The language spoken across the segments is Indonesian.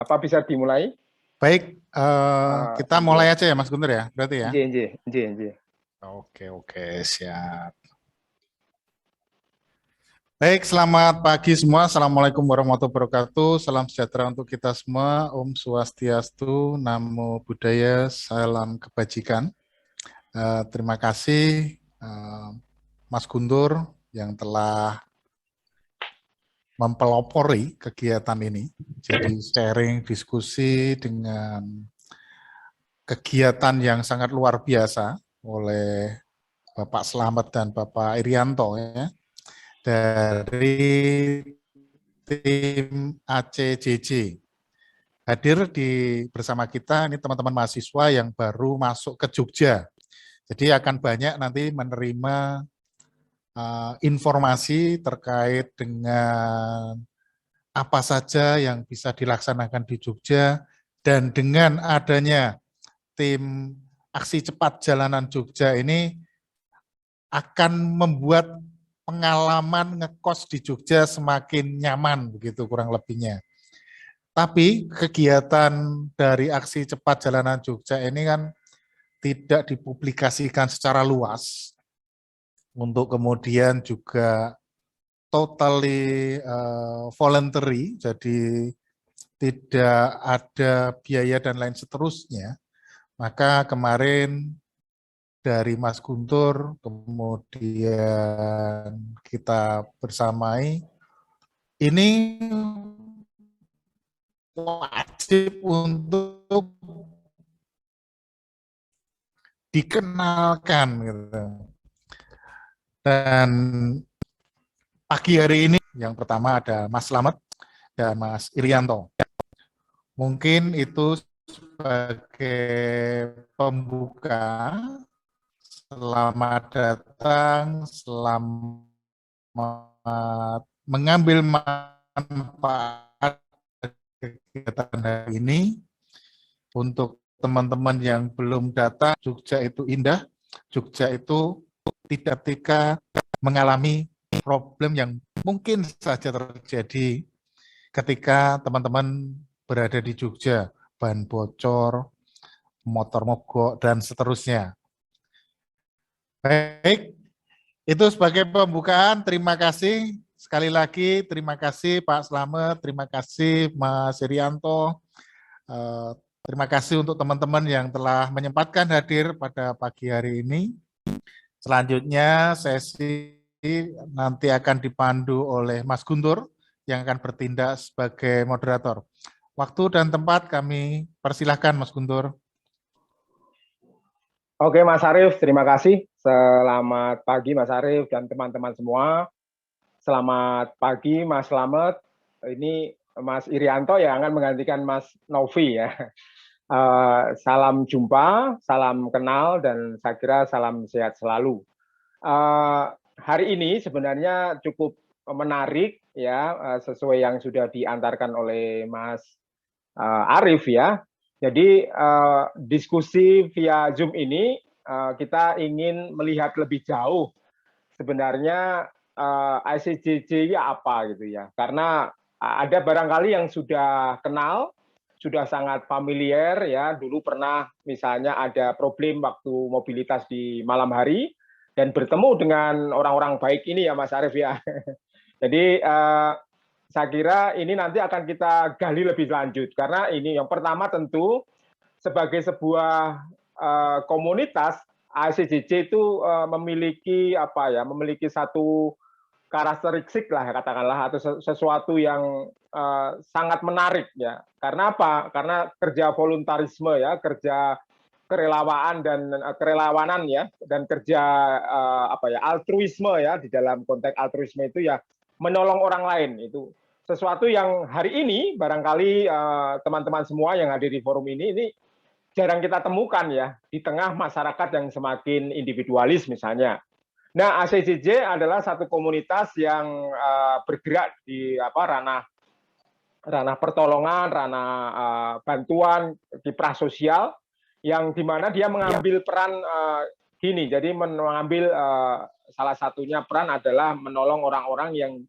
Apa bisa dimulai? Baik, kita Nggih, mulai aja ya Mas Guntur ya, berarti ya. nggih, nggih, nggih, nggih. Oke, siap. Baik, selamat pagi semua. Assalamualaikum warahmatullahi wabarakatuh. Salam sejahtera untuk kita semua. Om Swastiastu, Namo Buddhaya, salam kebajikan. Terima kasih Mas Guntur yang telah mempelopori kegiatan ini. Jadi sharing, diskusi dengan kegiatan yang sangat luar biasa oleh Bapak Slamet dan Bapak Irianto ya, dari tim ACJJ. Hadir bersama kita ini teman-teman mahasiswa yang baru masuk ke Jogja. Jadi akan banyak nanti menerima informasi terkait dengan apa saja yang bisa dilaksanakan di Jogja, dan dengan adanya tim aksi cepat jalanan Jogja ini akan membuat pengalaman ngekos di Jogja semakin nyaman, begitu kurang lebihnya. Tapi kegiatan dari aksi cepat jalanan Jogja ini kan tidak dipublikasikan secara luas, untuk kemudian juga totally voluntary, jadi tidak ada biaya dan lain seterusnya. Maka kemarin dari Mas Guntur, kemudian kita bersamai, ini wajib untuk dikenalkan gitu. Dan pagi hari ini yang pertama ada Mas Slamet dan Mas Irianto. Mungkin itu sebagai pembuka. Selamat datang, selamat mengambil manfaat kegiatan hari ini. Untuk teman-teman yang belum datang, Jogja itu indah, Jogja itu tidak ketika mengalami problem yang mungkin saja terjadi ketika teman-teman berada di Jogja, ban bocor, motor mogok, dan seterusnya. Baik, itu sebagai pembukaan. Terima kasih sekali lagi, terima kasih Pak Slamet, terima kasih Mas Irianto, terima kasih untuk teman-teman yang telah menyempatkan hadir pada pagi hari ini. Selanjutnya sesi nanti akan dipandu oleh Mas Guntur yang akan bertindak sebagai moderator. Waktu dan tempat kami persilahkan Mas Guntur. Oke, Mas Arief, terima kasih. Selamat pagi, Mas Arief dan teman-teman semua. Selamat pagi, Mas Slamet. Ini Mas Irianto yang akan menggantikan Mas Novi ya. Salam jumpa, salam kenal, dan saya kira salam sehat selalu. Hari ini sebenarnya cukup menarik ya, sesuai yang sudah diantarkan oleh Mas Arief ya. Jadi diskusi via Zoom ini kita ingin melihat lebih jauh sebenarnya ICJJ apa gitu ya. Karena ada barangkali yang sudah kenal, sudah sangat familiar ya. Dulu pernah misalnya ada problem waktu mobilitas di malam hari dan bertemu dengan orang-orang baik ini ya Mas Arief ya. Jadi saya kira ini nanti akan kita gali lebih lanjut karena ini yang pertama tentu sebagai sebuah komunitas ICJJ itu memiliki apa ya, memiliki satu karakteristik lah katakanlah atau sesuatu yang sangat menarik ya. Karena apa? Karena kerja voluntarisme ya, kerja kerelawaan dan kerelawanan ya, dan kerja apa ya, altruisme ya, di dalam konteks altruisme itu ya menolong orang lain. Itu sesuatu yang hari ini barangkali teman-teman semua yang hadir di forum ini jarang kita temukan ya di tengah masyarakat yang semakin individualis misalnya. Nah, ACJJ adalah satu komunitas yang bergerak di ranah pertolongan, ranah bantuan, kiprah sosial, yang dimana dia mengambil peran gini. Jadi mengambil salah satunya peran adalah menolong orang-orang yang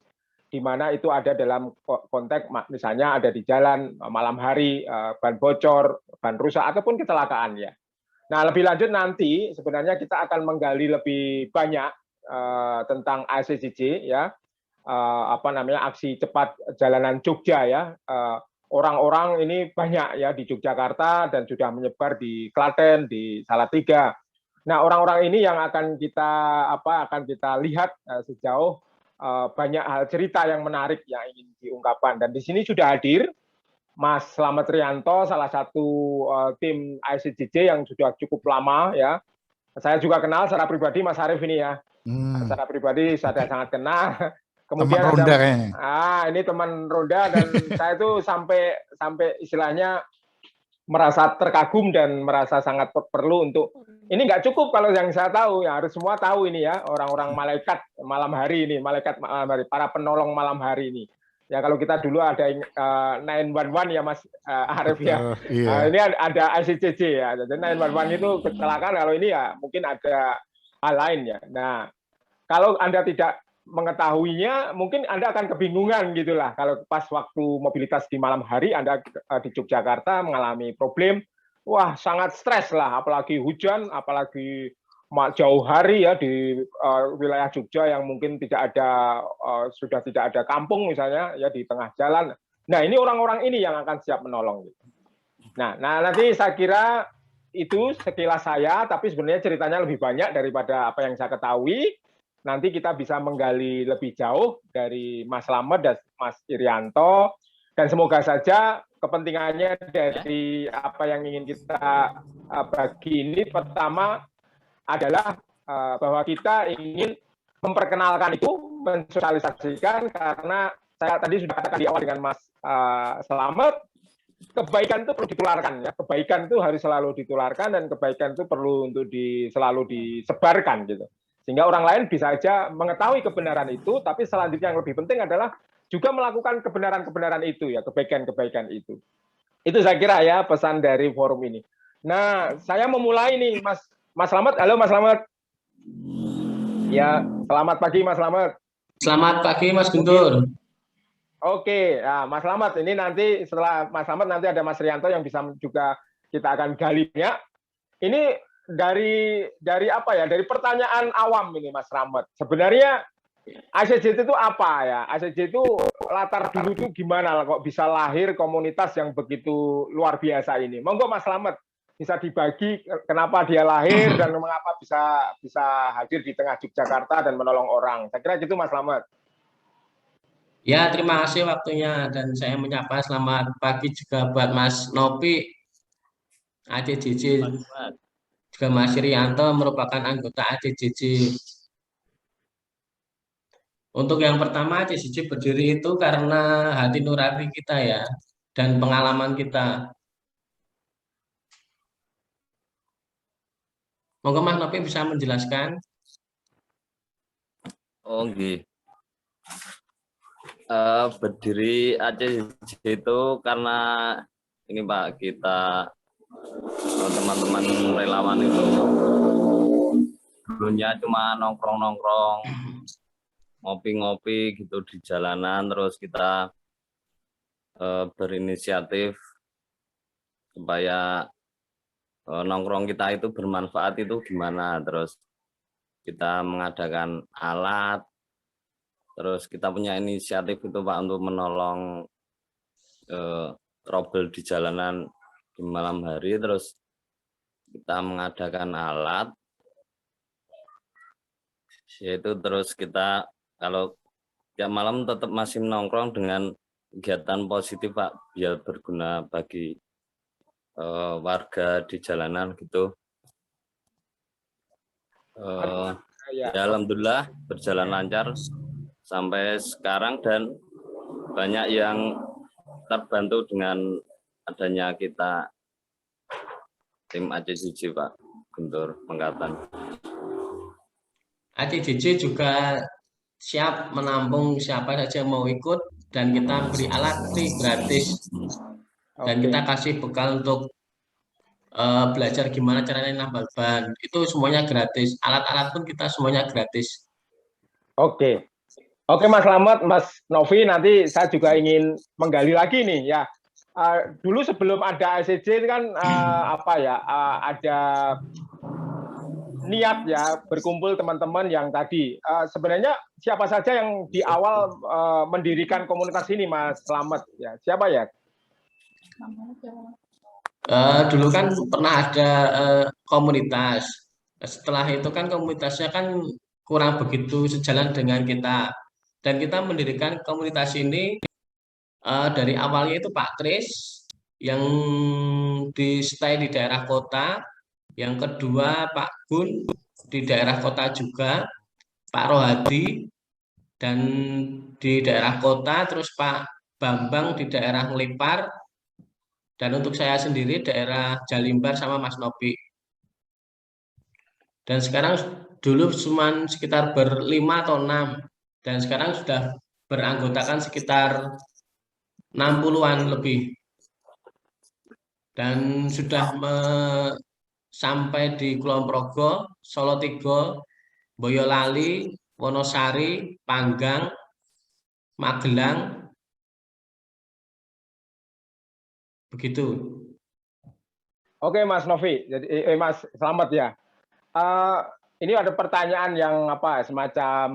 di mana itu ada dalam konteks misalnya ada di jalan malam hari, ban bocor, ban rusak ataupun kecelakaan ya. Nah, lebih lanjut nanti sebenarnya kita akan menggali lebih banyak tentang ACJJ ya, aksi cepat jalanan Jogja ya. Orang-orang ini banyak ya di Yogyakarta dan sudah menyebar di Klaten, di Salatiga. Nah, orang-orang ini yang akan kita lihat sejauh banyak hal cerita yang menarik yang ingin diungkapkan. Dan di sini sudah hadir Mas Slamet Rianto, salah satu tim ICJJ yang sudah cukup lama ya. Saya juga kenal secara pribadi Mas Arief ini ya. Secara pribadi saya sangat kenal. Kemudian teman ronda kayaknya. Ini teman ronda dan saya itu sampai istilahnya merasa terkagum dan merasa sangat perlu untuk ini nggak cukup kalau yang saya tahu ya, harus semua tahu ini ya, orang-orang malaikat malam hari ini, malaikat malam hari, para penolong malam hari ini. Ya kalau kita dulu ada 911 ya Mas Arief ya. Iya. Ini ada ICJJ ya. Jadi 911 itu kecelakaan, kalau ini ya mungkin ada hal lain ya. Nah, kalau Anda tidak mengetahuinya, mungkin Anda akan kebingungan gitulah. Kalau pas waktu mobilitas di malam hari Anda di Yogyakarta mengalami problem, wah sangat stres lah, apalagi hujan, apalagi jauh hari ya di wilayah Jogja yang mungkin sudah tidak ada kampung misalnya ya di tengah jalan. Nah, ini orang-orang ini yang akan siap menolong. Nah nanti saya kira itu sekilas saya, tapi sebenarnya ceritanya lebih banyak daripada apa yang saya ketahui. Nanti kita bisa menggali lebih jauh dari Mas Slamet dan Mas Irianto, dan semoga saja kepentingannya dari apa yang ingin kita bagi ini pertama adalah bahwa kita ingin memperkenalkan itu, mensosialisasikan, karena saya tadi sudah katakan di awal dengan Mas Slamet, kebaikan itu perlu ditularkan ya, kebaikan itu harus selalu ditularkan dan kebaikan itu perlu untuk selalu disebarkan gitu. Sehingga orang lain bisa saja mengetahui kebenaran itu, tapi selanjutnya yang lebih penting adalah juga melakukan kebenaran-kebenaran itu ya, kebaikan-kebaikan itu. Itu saya kira ya pesan dari forum ini. Nah, saya memulai nih Mas Slamet. Halo Mas Slamet. Ya, selamat pagi Mas Slamet. Selamat pagi Mas Guntur. Oke, nah, Mas Slamet, ini nanti setelah Mas Slamet nanti ada Mas Rianto yang bisa juga kita akan gali ya. Ini dari apa ya? Dari pertanyaan awam ini Mas Slamet. Sebenarnya ACJJ itu apa ya? ACJJ itu latar dulu itu gimana kok bisa lahir komunitas yang begitu luar biasa ini? Monggo Mas Slamet bisa dibagi kenapa dia lahir dan mengapa bisa hadir di tengah Yogyakarta dan menolong orang. Saya kira gitu Mas Slamet. Ya, terima kasih waktunya dan saya menyapa selamat pagi juga buat Mas Nopi, ACJJ, juga Mas Rianto merupakan anggota ACJJ. Untuk yang pertama, ACJJ berdiri itu karena hati nurani kita ya, dan pengalaman kita. Monggo Mas Nopi bisa menjelaskan. Oh, nggih. Berdiri ACJJ itu karena ini Pak, kita teman-teman relawan itu dulunya cuma nongkrong-nongkrong, ngopi-ngopi gitu di jalanan, terus kita berinisiatif supaya nongkrong kita itu bermanfaat itu gimana, terus kita mengadakan alat. Terus kita punya inisiatif itu Pak untuk menolong trouble di jalanan di malam hari. Terus kita mengadakan alat, yaitu terus kita kalau tiap malam tetap masih nongkrong dengan kegiatan positif Pak, biar berguna bagi warga di jalanan gitu. Ya, alhamdulillah berjalan lancar sampai sekarang dan banyak yang terbantu dengan adanya kita tim ACJJ Pak Guntur Pengkatan. ACJJ juga siap menampung siapa saja yang mau ikut dan kita beri alat free gratis dan kita kasih bekal untuk belajar gimana caranya nambal ban, itu semuanya gratis, alat-alat pun kita semuanya gratis. Oke. Oke Mas Slamet, Mas Novi, nanti saya juga ingin menggali lagi nih ya. Dulu sebelum ada ICJ itu kan ada niat ya berkumpul teman-teman yang tadi. Sebenarnya siapa saja yang di awal mendirikan komunitas ini Mas Slamet ya? Siapa ya? Dulu kan pernah ada komunitas. Setelah itu kan komunitasnya kan kurang begitu sejalan dengan kita. Dan kita mendirikan komunitas ini dari awalnya itu Pak Kris yang di stay di daerah kota, yang kedua Pak Gun di daerah kota juga, Pak Rohadi dan di daerah kota, terus Pak Bambang di daerah Ngelipar, dan untuk saya sendiri daerah Jalimbar sama Mas Nopi. Dan sekarang dulu cuma sekitar berlima atau 6, dan sekarang sudah beranggotakan sekitar 60-an lebih. Dan sudah sampai di Kulon Progo, Solo Tigo, Boyolali, Wonosari, Panggang, Magelang, begitu. Oke Mas Novi, jadi Mas Slamet ya. Ini ada pertanyaan yang semacam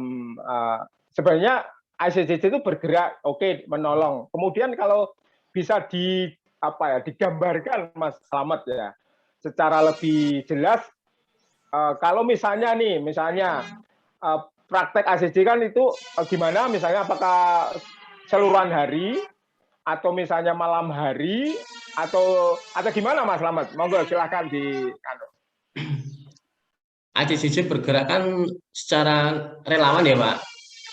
sebenarnya ICJJ itu bergerak menolong. Kemudian kalau bisa digambarkan Mas Slamet ya secara lebih jelas, kalau misalnya praktek ICJ kan itu gimana, misalnya apakah seluruhan hari atau misalnya malam hari atau gimana Mas Slamet? Monggo silakan di ICJJ bergerak kan secara relawan ya Pak.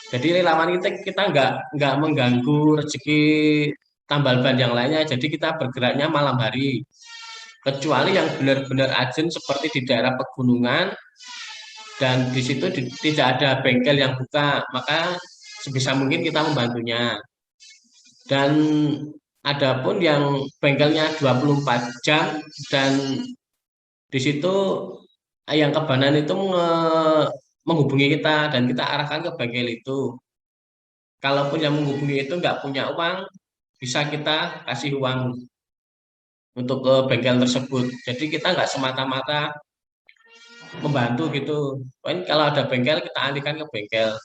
Jadi relawan kita nggak mengganggu rezeki tambal ban yang lainnya. Jadi kita bergeraknya malam hari. Kecuali yang benar-benar urgent seperti di daerah pegunungan dan di situ tidak ada bengkel yang buka, maka sebisa mungkin kita membantunya. Dan adapun yang bengkelnya 24 jam dan di situ yang kebanan itu menghubungi kita dan kita arahkan ke bengkel itu. Kalaupun yang menghubungi itu nggak punya uang, bisa kita kasih uang untuk ke bengkel tersebut. Jadi kita nggak semata-mata membantu gitu. Kalau ada bengkel kita alihkan ke bengkel.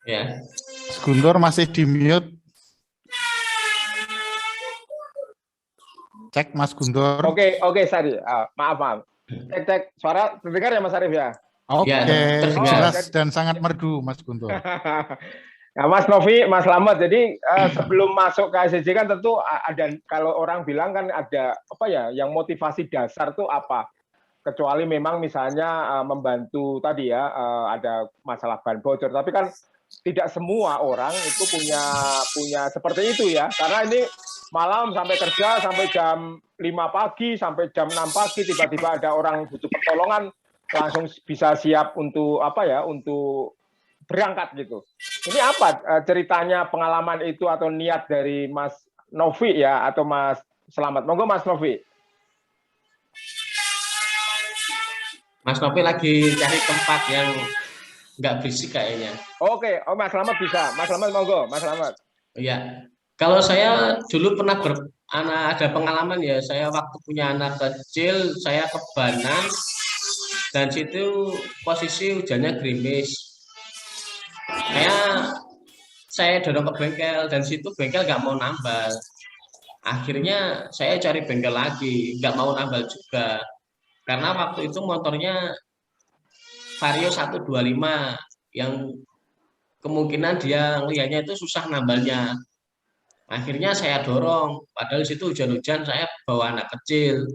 Ya. Mas Guntur masih di mute. Cek Mas Guntur. Oke, sorry. Maaf. Cek suara terdengar ya Mas Arief ya? Oke, terdengar. jelas dan sangat merdu Mas Guntur. Nah, Mas Novi, Mas Slamet, jadi sebelum masuk ke ICJ kan tentu ada, kalau orang bilang kan ada yang motivasi dasar tuh apa? Kecuali memang misalnya membantu tadi ya, ada masalah ban bocor, tapi kan tidak semua orang itu punya seperti itu ya, karena ini malam sampai kerja sampai jam 5 pagi sampai jam 6 pagi tiba-tiba ada orang butuh pertolongan langsung bisa siap untuk untuk berangkat gitu. Ini apa ceritanya, pengalaman itu atau niat dari Mas Novi ya atau Mas Slamet? Monggo Mas Novi. Mas Novi lagi cari tempat yang nggak berisik kayaknya. Oke, Mas Slamet bisa. Mas Slamet monggo, Mas Slamet. Iya. Kalau saya dulu pernah ada pengalaman ya, saya waktu punya anak kecil, saya ke Banan, dan situ posisi hujannya gerimis. Saya dorong ke bengkel, dan situ bengkel nggak mau nambal. Akhirnya saya cari bengkel lagi, nggak mau nambal juga. Karena waktu itu motornya Vario 125, yang kemungkinan dia ngelihatnya itu susah nambalnya. Akhirnya saya dorong, padahal di situ hujan-hujan, saya bawa anak kecil.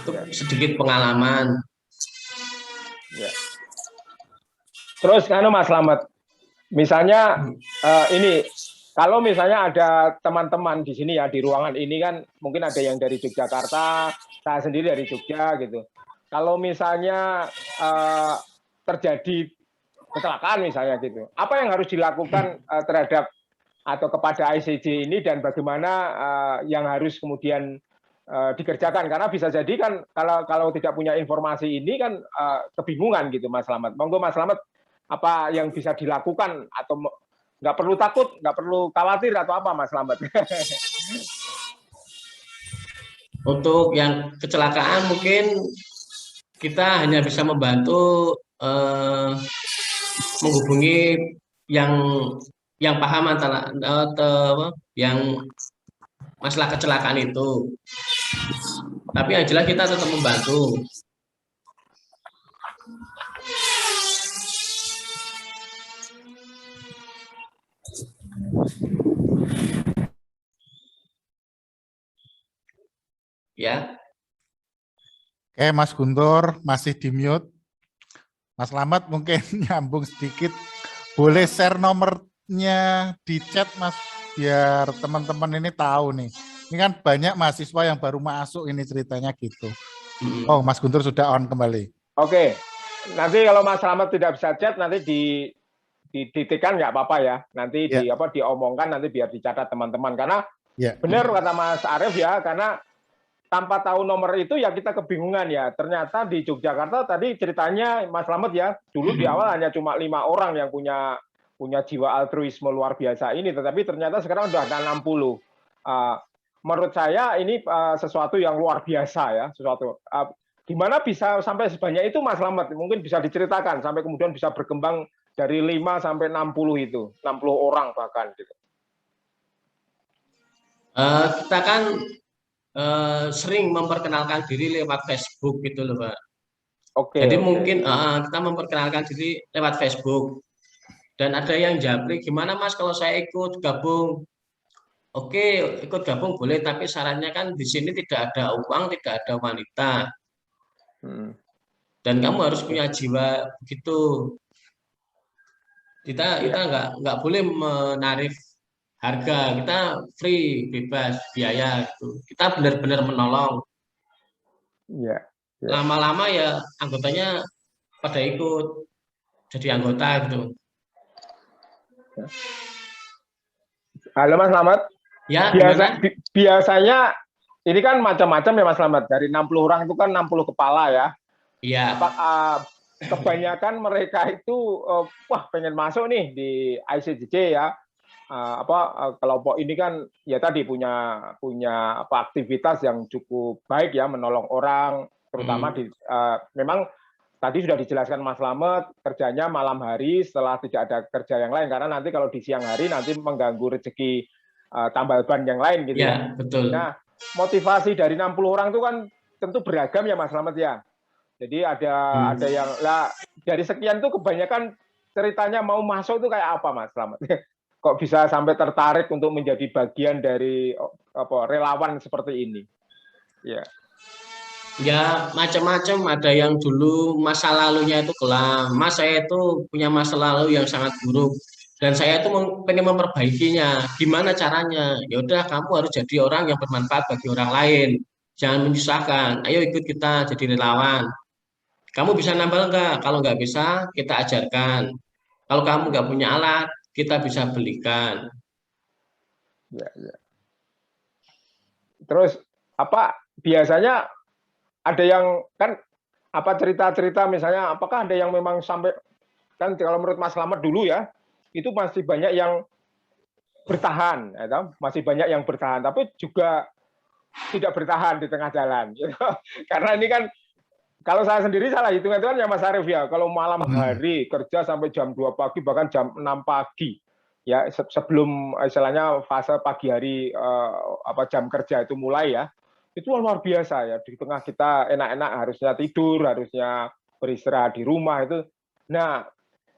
Itu sedikit pengalaman. Ya. Terus Mas Slamet, misalnya ini kalau misalnya ada teman-teman di sini ya, di ruangan ini kan mungkin ada yang dari Yogyakarta, saya sendiri dari Jogja gitu. kalau misalnya terjadi kecelakaan misalnya gitu, apa yang harus dilakukan terhadap atau kepada ICJ ini dan bagaimana yang harus kemudian dikerjakan, karena bisa jadi kan kalau tidak punya informasi ini kan kebingungan gitu Mas Slamet. Monggo Mas Slamet, apa yang bisa dilakukan atau nggak perlu takut, nggak perlu khawatir atau apa Mas Slamet? Untuk yang kecelakaan mungkin kita hanya bisa membantu menghubungi yang paham antara yang masalah kecelakaan itu. Tapi yang jelas kita tetap membantu. Ya. Oke, Mas Guntur masih di mute. Mas Slamet mungkin nyambung sedikit. Boleh share nomornya di chat, Mas, biar teman-teman ini tahu nih. Ini kan banyak mahasiswa yang baru masuk ini ceritanya gitu. Oh, Mas Guntur sudah on kembali. Oke, nanti kalau Mas Slamet tidak bisa chat, nanti ditekan nggak apa-apa ya. Nanti diomongkan, nanti biar dicatat teman-teman. Karena benar kata Mas Arief ya, karena tanpa tahu nomor itu ya kita kebingungan ya. Ternyata di Yogyakarta tadi ceritanya Mas Slamet ya, dulu di awal hanya cuma 5 orang yang punya jiwa altruisme luar biasa ini, tetapi ternyata sekarang sudah ada 60. Menurut saya ini sesuatu yang luar biasa ya, gimana bisa sampai sebanyak itu Mas Slamet? Mungkin bisa diceritakan sampai kemudian bisa berkembang dari 5 sampai 60 itu, 60 orang bahkan gitu. Kita kan sering memperkenalkan diri lewat Facebook gitu loh, Pak. Jadi mungkin kita memperkenalkan diri lewat Facebook. Dan ada yang japri, gimana Mas kalau saya ikut gabung? Oke, ikut gabung boleh, tapi syaratnya kan di sini tidak ada uang, tidak ada wanita. Dan kamu harus punya jiwa begitu. Kita nggak boleh menarik harga, kita free, bebas biaya gitu. Kita benar-benar menolong. Lama-lama ya anggotanya pada ikut jadi anggota gitu. Halo Mas Slamet. Ya, biasanya ini kan macam-macam ya Mas Slamet. Dari 60 orang itu kan 60 kepala ya. Iya. Kebanyakan mereka itu pengen masuk nih di ICJ ya. Kelompok ini kan ya tadi punya aktivitas yang cukup baik ya, menolong orang, terutama memang tadi sudah dijelaskan Mas Slamet, kerjanya malam hari setelah tidak ada kerja yang lain, karena nanti kalau di siang hari nanti mengganggu rezeki tambal ban yang lain gitu ya. Betul. Nah, motivasi dari 60 orang itu kan tentu beragam ya Mas Slamet ya. Jadi ada yang dari sekian tuh kebanyakan ceritanya mau masuk tuh kayak apa Mas Slamet? Kok bisa sampai tertarik untuk menjadi bagian dari relawan seperti ini? Ya macam-macam, ada yang dulu masa lalunya itu kelam. Mas, saya itu punya masa lalu yang sangat buruk dan saya itu pengen memperbaikinya. Gimana caranya? Ya udah, kamu harus jadi orang yang bermanfaat bagi orang lain. Jangan menyusahkan. Ayo ikut kita jadi relawan. Kamu bisa nambal enggak? Kalau nggak bisa, kita ajarkan. Kalau kamu nggak punya alat, kita bisa belikan. Terus biasanya ada yang kan cerita-cerita misalnya, apakah ada yang memang sampai kan kalau menurut Mas Slamet dulu ya, itu masih banyak yang bertahan, masih banyak yang bertahan, tapi juga tidak bertahan di tengah jalan. Gitu. Karena ini kan kalau saya sendiri salah hitung-hitungan ya Mas Arief ya, kalau malam hari kerja sampai jam 2 pagi bahkan jam 6 pagi ya, sebelum istilahnya fase pagi hari jam kerja itu mulai ya. Itu luar biasa ya, di tengah kita enak-enak harusnya tidur, harusnya beristirahat di rumah itu. Nah,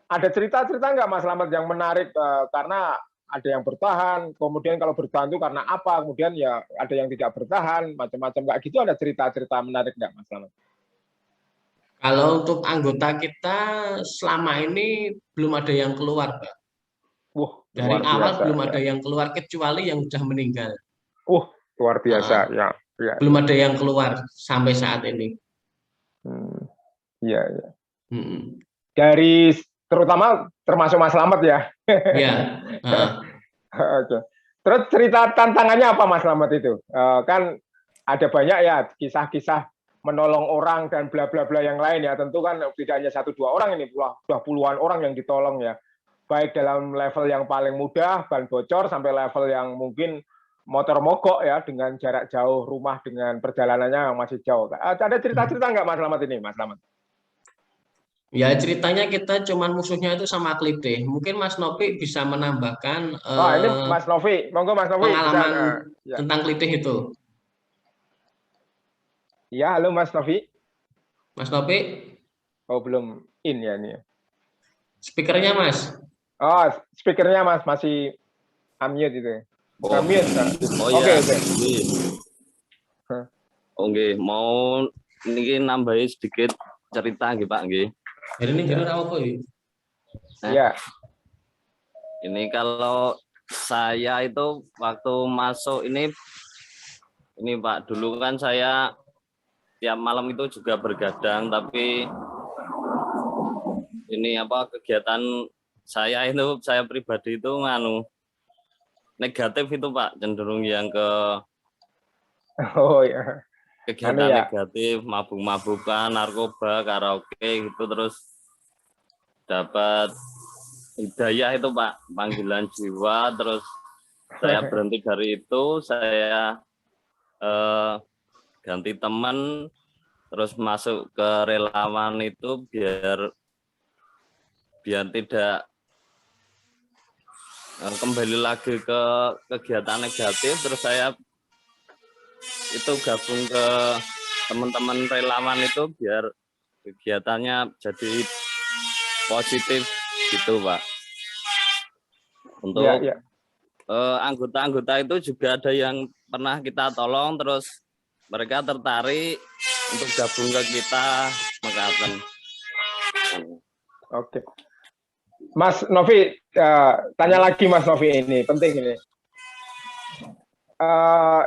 ada cerita-cerita nggak Mas Slamet yang menarik karena ada yang bertahan, kemudian kalau bertahan itu karena apa, kemudian ya ada yang tidak bertahan, macam-macam kayak gitu, ada cerita-cerita menarik nggak Mas Slamet? Kalau untuk anggota kita selama ini belum ada yang keluar, Pak. Dari awal belum ada yang keluar kecuali yang sudah meninggal. Luar biasa ya. Belum ada yang keluar sampai saat ini. Iya, iya. Mm-mm. Dari terutama termasuk Mas Slamet ya. Ya, Oke. Terus cerita tantangannya apa Mas Slamet itu? Kan ada banyak ya kisah-kisah menolong orang dan bla bla bla yang lain ya. Tentu kan tidak hanya 1-2 orang ini, sudah puluhan orang yang ditolong ya. Baik dalam level yang paling mudah, ban bocor, sampai level yang mungkin motor mogok ya, dengan jarak jauh rumah dengan perjalanannya yang masih jauh. Ada cerita-cerita nggak Mas Slamet ini, Mas Slamet? ya ceritanya kita cuman musuhnya itu sama klite. Mungkin Mas Nopi bisa menambahkan Oh, ini Mas Novi. Monggo Mas Novi bisa. pengalaman Ya. tentang klite itu. Ya, halo Mas Novi. Mas Nopi, Oh, belum in ya ini. speakernya Mas. Oh, speakernya Mas masih unmute itu. Bukan mute. Nah. Oh Oke, ya. oke. Oke, mau ini nambahin sedikit cerita nggih Pak nggih. Jadi ini bener apa ya? Ya. Ini kalau saya itu waktu masuk ini Pak, dulu kan saya tiap malam itu juga bergadang, tapi ini apa kegiatan saya pribadi itu negatif itu Pak, cenderung yang ke Oh ya. kegiatan ya. negatif, mabuk-mabukan, narkoba, karaoke gitu, terus dapat hidayah itu Pak, panggilan jiwa, terus saya berhenti dari itu, saya ganti teman, terus masuk ke relawan itu biar tidak kembali lagi ke kegiatan negatif. Terus saya itu gabung ke teman-teman relawan itu biar kegiatannya jadi positif gitu Pak. Untuk anggota-anggota itu juga ada yang pernah kita tolong, terus mereka tertarik untuk gabung ke kita, mekaten. Oke. Mas Novi, tanya lagi Mas Novi, ini penting ini.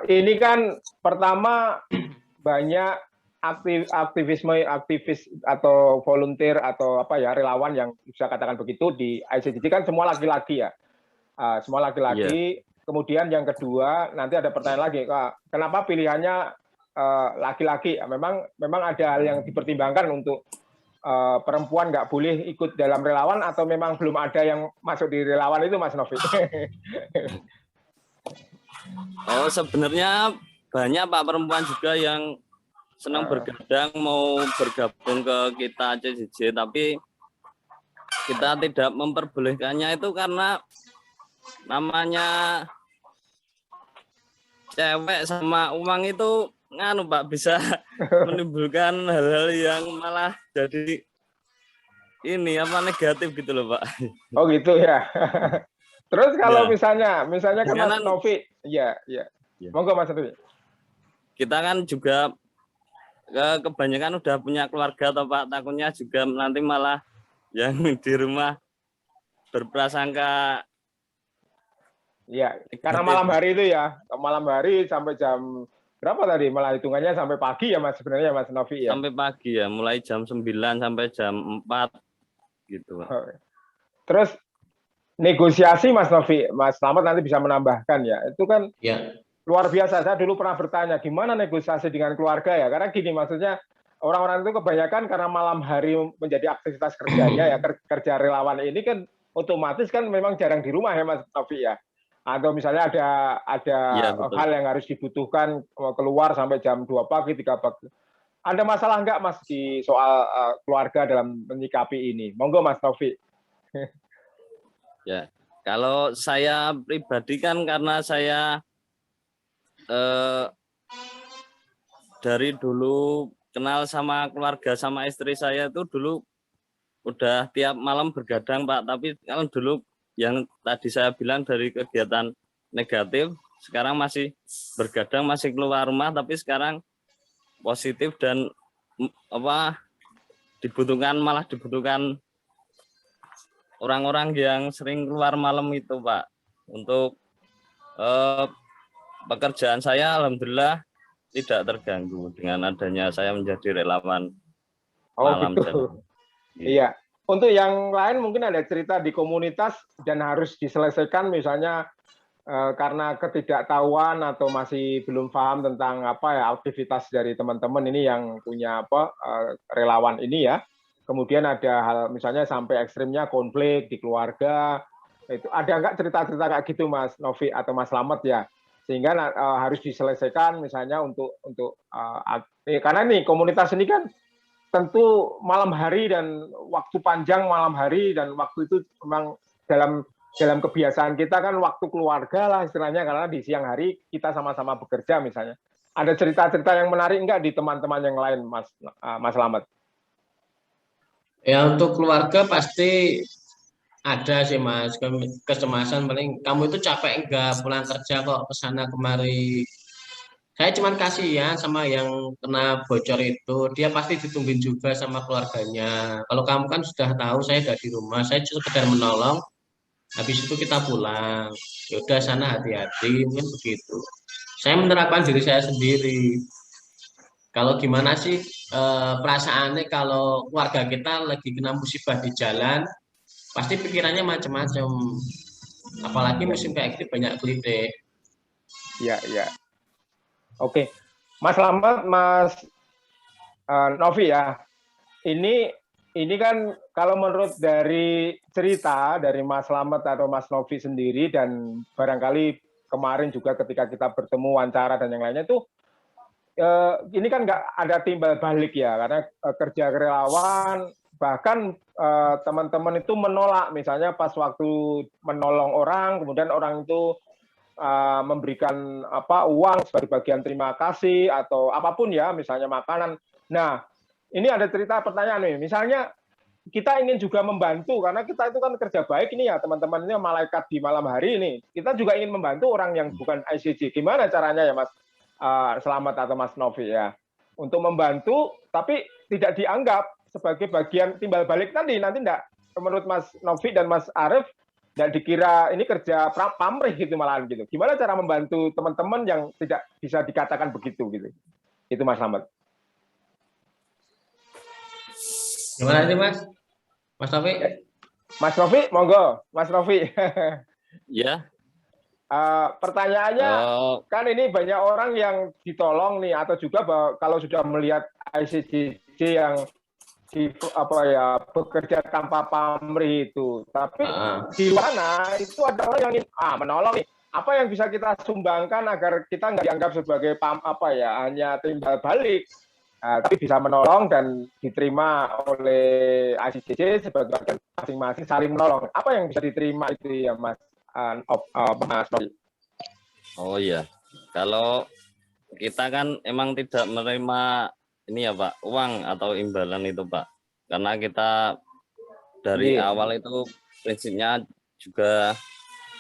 Ini kan pertama banyak aktivis atau volunteer atau apa ya, relawan yang bisa katakan begitu di ICJJ kan semua laki-laki ya. Semua laki-laki. Kemudian yang kedua nanti ada pertanyaan lagi, kenapa pilihannya laki-laki? Memang ada hal yang dipertimbangkan untuk perempuan nggak boleh ikut dalam relawan, atau memang belum ada yang masuk di relawan itu Mas Novi? Oh, sebenarnya banyak Pak perempuan juga yang senang bergadang mau bergabung ke kita ICJJ, tapi kita tidak memperbolehkannya itu karena namanya cewek sama uang itu Pak bisa menimbulkan hal-hal yang malah jadi ini apa negatif gitu loh Pak. Oh gitu ya. Terus kalau misalnya kan Mas Novi, ya. Monggo Mas Novi. Kita kan juga kebanyakan udah punya keluarga toh Pak, takutnya juga nanti malah yang di rumah berprasangka. Ya, karena malam hari itu ya, malam hari sampai jam berapa tadi? Malah hitungannya sampai pagi ya Mas, sebenarnya Mas Novi ya. Sampai pagi ya, mulai jam 9 sampai jam 4 gitu Pak. Terus negosiasi Mas Novi, Mas Slamet nanti bisa menambahkan ya. Itu kan luar biasa. Saya dulu pernah bertanya gimana negosiasi dengan keluarga ya. Karena gini, maksudnya orang-orang itu kebanyakan karena malam hari menjadi aktivitas kerjanya ya, kerja relawan ini kan otomatis kan memang jarang di rumah ya Mas Novi ya. Atau misalnya ada hal yang harus dibutuhkan keluar sampai jam 2 pagi, 3 pagi. Ada masalah nggak Mas di soal keluarga dalam menyikapi ini? Monggo Mas Novi. Ya, kalau saya pribadi kan karena saya dari dulu kenal sama keluarga sama istri saya itu dulu udah tiap malam bergadang Pak, tapi kalau dulu yang tadi saya bilang dari kegiatan negatif, sekarang masih bergadang, masih keluar rumah, tapi sekarang positif dan malah dibutuhkan orang-orang yang sering keluar malam itu Pak. Untuk pekerjaan saya alhamdulillah tidak terganggu dengan adanya saya menjadi relawan Oh malam. gitu. Iya. Untuk yang lain mungkin ada cerita di komunitas dan harus diselesaikan misalnya karena ketidaktahuan atau masih belum paham tentang apa ya aktivitas dari teman-teman ini yang punya relawan ini ya. Kemudian ada hal misalnya sampai ekstrimnya konflik di keluarga. Itu ada nggak cerita-cerita kayak gitu Mas Novi atau Mas Slamet ya? Sehingga harus diselesaikan misalnya karena nih komunitas ini kan tentu malam hari dan waktu panjang malam hari dan waktu itu memang dalam kebiasaan kita kan waktu keluarga lah istilahnya karena di siang hari kita sama-sama bekerja misalnya. Ada cerita-cerita yang menarik enggak di teman-teman yang lain Mas Slamet? Ya untuk keluarga pasti ada sih Mas, kecemasan paling kamu itu capek enggak pulang kerja kok kesana kemari. Saya cuman kasihan sama yang kena bocor itu, dia pasti ditungguin juga sama keluarganya. Kalau kamu kan sudah tahu saya udah di rumah, saya cuma sekedar menolong, habis itu kita pulang. Ya udah sana hati-hati, mungkin begitu. Saya menerapkan diri saya sendiri. Kalau gimana sih perasaannya kalau keluarga kita lagi kena musibah di jalan, pasti pikirannya macam-macam. Apalagi musim kayak gini banyak kritik. Iya, iya. Oke. Mas Slamet, Mas Novi ya. Ini kan kalau menurut dari cerita dari Mas Slamet atau Mas Novi sendiri dan barangkali kemarin juga ketika kita bertemu wawancara dan yang lainnya itu ini kan nggak ada timbal balik ya karena kerja relawan bahkan teman-teman itu menolak misalnya pas waktu menolong orang kemudian orang itu memberikan uang sebagai bagian terima kasih atau apapun ya misalnya makanan. Nah ini ada cerita pertanyaan nih misalnya kita ingin juga membantu karena kita itu kan kerja baik ini ya teman-teman ini malaikat di malam hari ini kita juga ingin membantu orang yang bukan ICJ. Gimana caranya ya Mas Slamet atau Mas Novi ya untuk membantu tapi tidak dianggap sebagai bagian timbal balik nanti enggak menurut Mas Novi dan Mas Arief tidak dikira ini kerja pamrih gitu malahan gitu. Gimana cara membantu teman-teman yang tidak bisa dikatakan begitu gitu. Itu Mas Slamet. Gimana sih Mas? Mas Novi? Mas Novi, monggo. Mas Novi. Ya. Pertanyaannya kan ini banyak orang yang ditolong nih atau juga kalau sudah melihat ICJJ yang bekerja tanpa pamrih itu tapi di mana itu ada orang yang ingin menolong nih apa yang bisa kita sumbangkan agar kita nggak dianggap sebagai hanya timbal balik tapi bisa menolong dan diterima oleh ICJJ sebagai masing-masing saling menolong apa yang bisa diterima itu ya Mas Novi? Oh iya, kalau kita kan emang tidak menerima ini ya Pak, uang atau imbalan itu Pak. Karena kita dari awal itu prinsipnya juga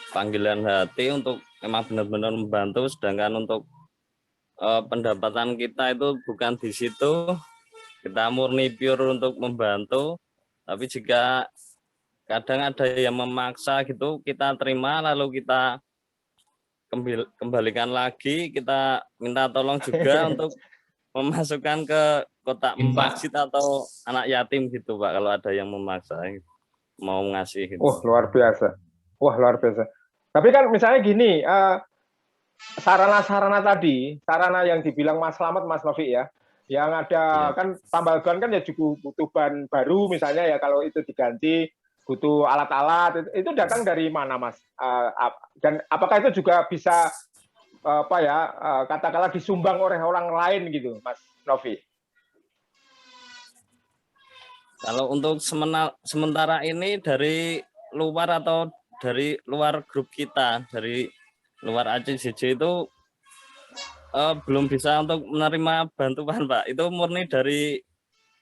panggilan hati untuk memang benar-benar membantu, sedangkan untuk pendapatan kita itu bukan di situ, kita murni pure untuk membantu, tapi jika kadang ada yang memaksa gitu, kita terima lalu kita kembalikan lagi, kita minta tolong juga untuk memasukkan ke kotak masjid atau anak yatim gitu Pak kalau ada yang memaksa mau ngasih gitu. Luar biasa. Wah luar biasa. Tapi kan misalnya gini, sarana-sarana tadi, sarana yang dibilang Mas Slamet, Mas Novi ya, yang ada kan tambal ban kan ya juga butuh ban baru misalnya ya kalau itu diganti butuh alat-alat itu datang dari mana Mas? Dan apakah itu juga bisa katakanlah disumbang oleh orang lain gitu Mas Novi? Kalau untuk sementara ini dari luar atau dari luar grup kita, dari luar ICJJ itu belum bisa untuk menerima bantuan Pak. Itu murni dari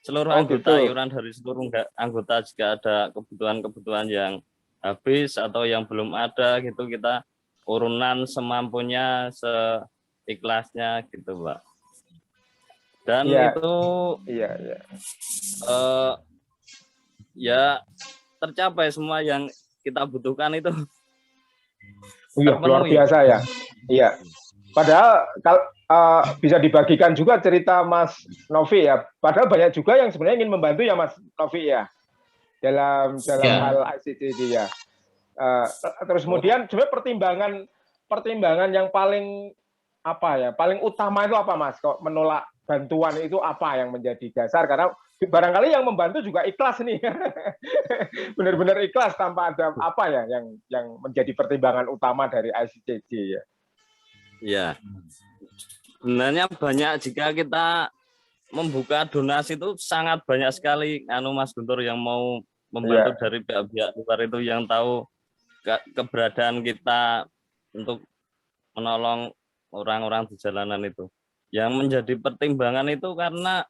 seluruh anggota, iuran dari seluruh anggota. Jika ada kebutuhan-kebutuhan yang habis atau yang belum ada gitu, kita urunan semampunya, seikhlasnya gitu Pak. Dan itu ya tercapai semua yang kita butuhkan itu. Luar biasa ya. Iya. Padahal bisa dibagikan juga cerita Mas Novi ya. Padahal banyak juga yang sebenarnya ingin membantu ya Mas Novi ya dalam hal ICT ya. Terus kemudian sebenarnya pertimbangan yang paling paling utama itu apa Mas? Kok menolak bantuan itu apa yang menjadi dasar? Karena barangkali yang membantu juga ikhlas nih, benar-benar ikhlas tanpa ada yang menjadi pertimbangan utama dari ICCJ ya. Ya, sebenarnya banyak jika kita membuka donasi itu sangat banyak sekali Mas Guntur yang mau membantu dari pihak-pihak luar itu yang tahu keberadaan kita untuk menolong orang-orang di jalanan itu. Yang menjadi pertimbangan itu karena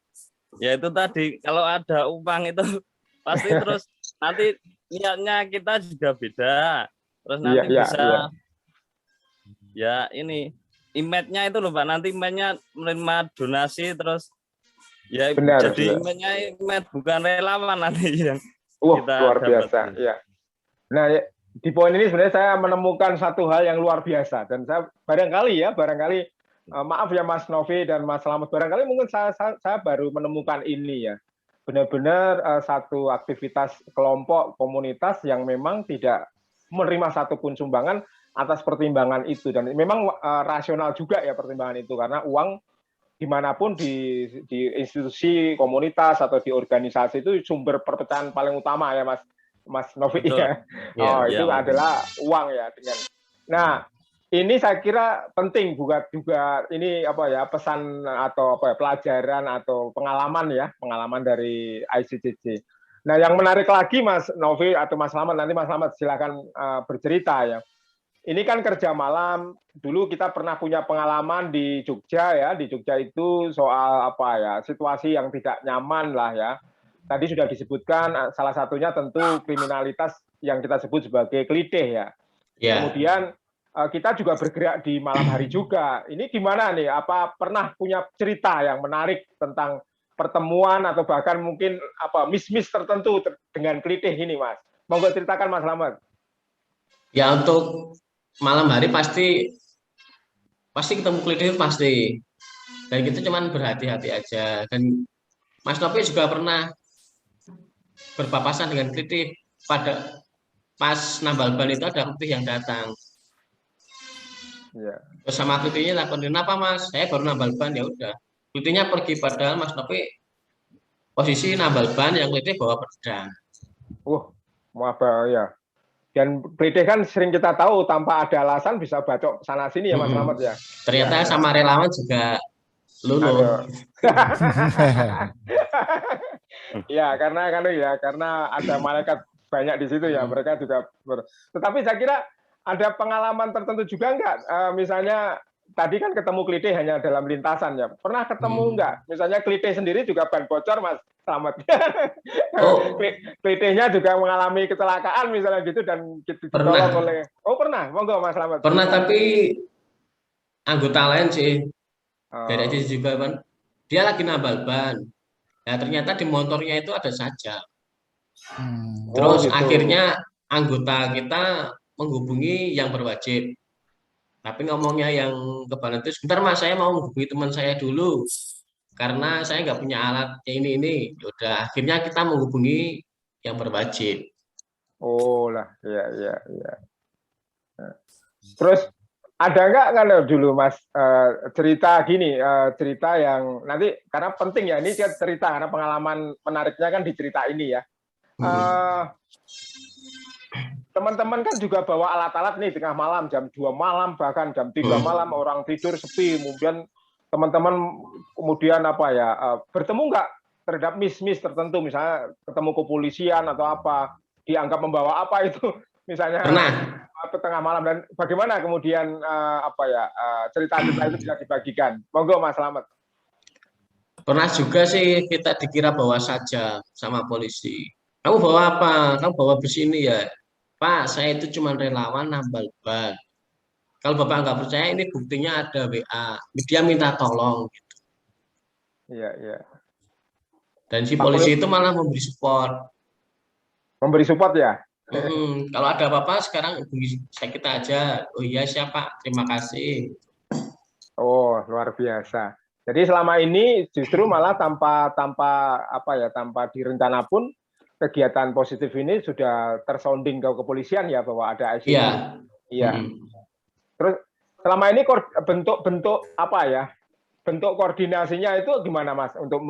ya itu tadi kalau ada uang itu pasti terus nanti niatnya kita juga beda. Terus nanti bisa ya ini image-nya itu loh Pak, nanti image-nya menerima donasi terus ya jadi image-nya bukan relawan nanti yang kita luar biasa ya. Nah di poin ini sebenarnya saya menemukan satu hal yang luar biasa dan saya barangkali maaf ya Mas Novi dan Mas Slamet, barangkali mungkin saya baru menemukan ini ya, benar-benar satu aktivitas kelompok komunitas yang memang tidak menerima satupun sumbangan atas pertimbangan itu, dan memang rasional juga ya pertimbangan itu, karena uang dimanapun di institusi komunitas atau di organisasi itu sumber perpecahan paling utama ya Mas Novi ya. Itu adalah uang ya. Nah ini saya kira penting juga ini pesan atau pelajaran atau pengalaman dari ICCJ. Nah yang menarik lagi Mas Novi atau Mas Slamet, nanti Mas Slamet silakan bercerita ya. Ini kan kerja malam, dulu kita pernah punya pengalaman di Jogja ya, di Jogja itu soal situasi yang tidak nyaman lah ya. Tadi sudah disebutkan salah satunya tentu kriminalitas yang kita sebut sebagai klitih ya. Kemudian kita juga bergerak di malam hari juga. Ini gimana nih? Apa pernah punya cerita yang menarik tentang pertemuan atau bahkan mungkin miss tertentu dengan klitih ini, Mas? Monggo ceritakan Mas Slamet. Ya untuk malam hari pasti ketemu klitih pasti. Dan kita cuman berhati-hati aja. Dan Mas Novi juga pernah berpapasan dengan klitih pada pas nambal ban itu ada klitih yang datang. Terus sama klitihnya takut, kenapa Mas? Saya baru nambal ban, ya udah. Klitihnya pergi, padahal Mas Novi posisi nambal ban, yang klitih bawa pedang. Ya. Dan klitih kan sering kita tahu tanpa ada alasan bisa bacok sana sini ya Mas Slamet ya. Ternyata sama relawan juga luluh. Ya karena ada malaikat banyak di situ ya, mereka juga tetapi saya kira ada pengalaman tertentu juga enggak, misalnya tadi kan ketemu klitih hanya dalam lintasan ya, pernah ketemu enggak misalnya klitih sendiri juga ban bocor Mas Slamet? Klitihnya juga mengalami kecelakaan misalnya gitu dan ditolong oleh pernah, monggo Mas Slamet. Pernah, tapi anggota lain sih dari sisi juga kan, dia lagi nambal ban. Nah, ternyata di motornya itu ada sajak. Terus gitu. Akhirnya anggota kita menghubungi yang berwajib. Tapi ngomongnya yang kebalan itu, sebentar Mas, saya mau menghubungi teman saya dulu. Karena saya nggak punya alat ini. Udah, akhirnya kita menghubungi yang berwajib. Iya. Terus ada nggak kan dulu Mas cerita gini, cerita yang nanti karena penting ya ini cerita karena pengalaman menariknya kan di cerita ini ya. Teman-teman kan juga bawa alat-alat nih tengah malam, jam 2 malam bahkan jam 3 malam orang tidur sepi, kemudian teman-teman kemudian bertemu nggak terhadap miss tertentu, misalnya ketemu kepolisian atau apa, dianggap membawa apa itu misalnya tengah malam, dan bagaimana kemudian cerita-cerita itu bisa dibagikan? Monggo Mas Slamet. Pernah juga sih kita dikira bawa saja sama polisi. Kamu bawa apa? Kamu bawa bus ini ya? Pak, saya itu cuma relawan nambal ban. Kalau Bapak nggak percaya, ini buktinya ada WA. Dia minta tolong. Gitu. Iya. Dan si polisi itu malah memberi support. Memberi support ya? Kalau ada apa-apa sekarang hubungi kita aja. Oh iya siapa? Terima kasih. Oh, luar biasa. Jadi selama ini justru malah tanpa direncana pun kegiatan positif ini sudah tersounding ke kepolisian ya bahwa ada ICC. Iya. Iya. Terus selama ini bentuk bentuk koordinasinya itu gimana Mas untuk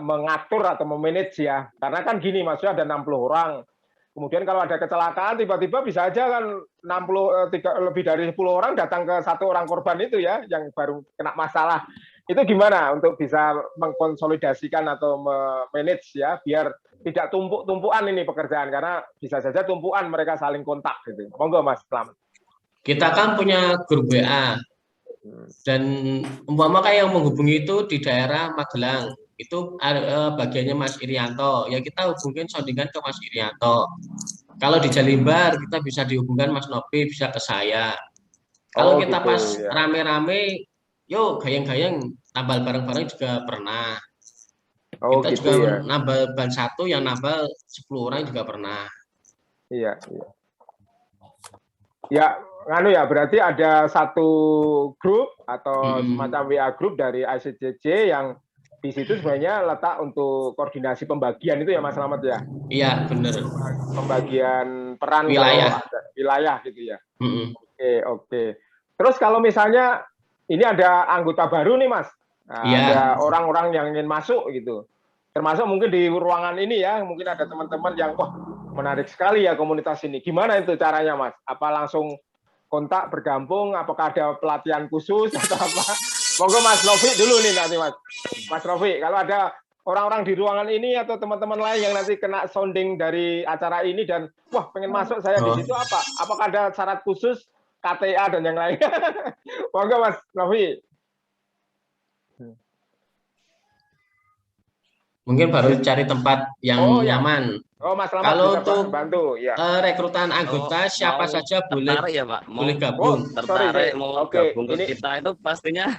mengatur atau memanage ya? Karena kan gini maksudnya ada 60 orang. Kemudian kalau ada kecelakaan tiba-tiba bisa aja kan lebih dari 10 orang datang ke satu orang korban itu ya yang baru kena masalah. Itu gimana untuk bisa mengkonsolidasikan atau memanage ya biar tidak tumpuk-tumpukan ini pekerjaan karena bisa saja tumpukan mereka saling kontak gitu. Monggo Mas Slamet. Kita kan punya grup WA dan umpama kayak yang menghubungi itu di daerah Magelang itu bagiannya Mas Irianto ya kita hubungin soundingan ke Mas Irianto. Kalau di Jalimbar kita bisa dihubungkan Mas Nopi bisa ke saya. Kalau kita gitu, pas ya. rame-rame yuk gayeng-gayeng nambal bareng-bareng juga pernah. Kita gitu, juga ya. nambal ban 1 yang nambal 10 orang juga pernah. Iya. Ya, berarti ada satu grup atau semacam WA grup dari ICCJ yang di situ sebenarnya letak untuk koordinasi pembagian itu ya Mas Slamet ya? Iya, benar. Pembagian peran wilayah. Kalau ada wilayah gitu ya? Oke. Terus kalau misalnya ini ada anggota baru nih Mas, ada orang-orang yang ingin masuk gitu, termasuk mungkin di ruangan ini ya, mungkin ada teman-teman yang wah menarik sekali ya komunitas ini. Gimana itu caranya Mas? Apa langsung kontak bergabung? Apakah ada pelatihan khusus atau apa? Monggo Mas Novi dulu nih nanti Mas. Mas Novi, kalau ada orang-orang di ruangan ini atau teman-teman lain yang nanti kena sounding dari acara ini dan wah pengen masuk saya di situ apa? Apakah ada syarat khusus KTA dan yang lain? Monggo Mas Novi. Mungkin baru cari tempat yang nyaman. Mas Slamet kalau bisa untuk bantu ya. Rekrutan anggota siapa saja boleh ya Pak, boleh gabung. Tertarik mau gabung ke kita itu pastinya.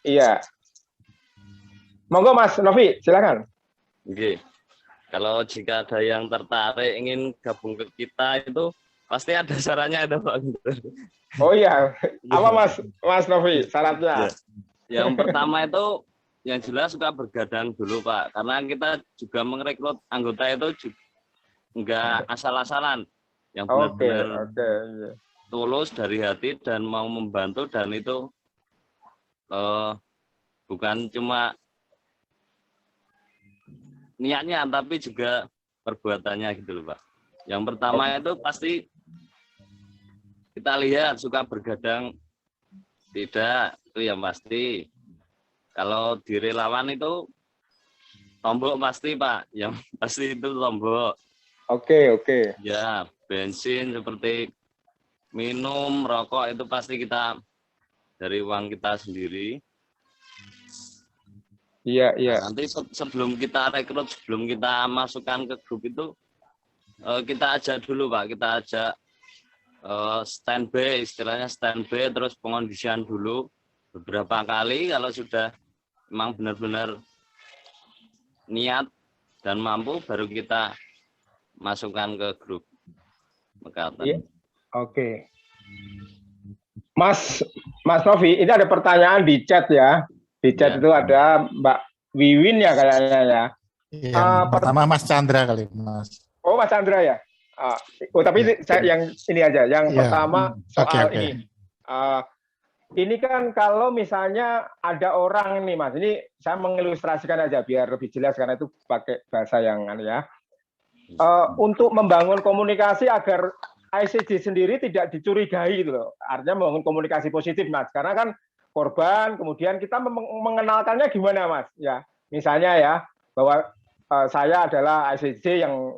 Iya. Monggo Mas Novi, silakan. Oke. Kalau jika ada yang tertarik ingin gabung ke kita itu pasti ada syaratnya ada Pak. Oh iya. Apa Mas Novi syaratnya? Yang pertama itu yang jelas suka bergadang dulu Pak, karena kita juga merekrut anggota itu enggak asal-asalan, yang benar-benar tulus dari hati dan mau membantu dan itu bukan cuma niatnya tapi juga perbuatannya gitu loh Pak. Yang pertama itu pasti kita lihat suka bergadang tidak, itu yang pasti. Kalau di relawan itu tombok pasti Pak, yang pasti itu tombok. Oke. Ya, bensin seperti minum, rokok itu pasti kita dari uang kita sendiri. Iya. Nah, nanti sebelum kita rekrut, sebelum kita masukkan ke grup itu, kita ajak dulu Pak, kita ajak standby, istilahnya standby, terus pengondisian dulu beberapa kali. Kalau sudah memang benar-benar niat dan mampu, baru kita masukkan ke grup Mekatan. Iya. Oke. Mas Novi, ini ada pertanyaan di chat ya. Di chat itu ada Mbak Wiwin ya kayaknya ya. Pertama Mas Chandra kali Mas. Oh Mas Chandra ya. Tapi saya yang ini aja. Yang pertama soal ini. Ini kan kalau misalnya ada orang nih Mas, ini saya mengilustrasikan aja biar lebih jelas karena itu pakai bahasa yang ya. Untuk membangun komunikasi agar ICJ sendiri tidak dicurigai gitu loh. Artinya membangun komunikasi positif Mas. Karena kan korban, kemudian kita mengenalkannya gimana Mas? Ya, misalnya ya bahwa saya adalah ICJ yang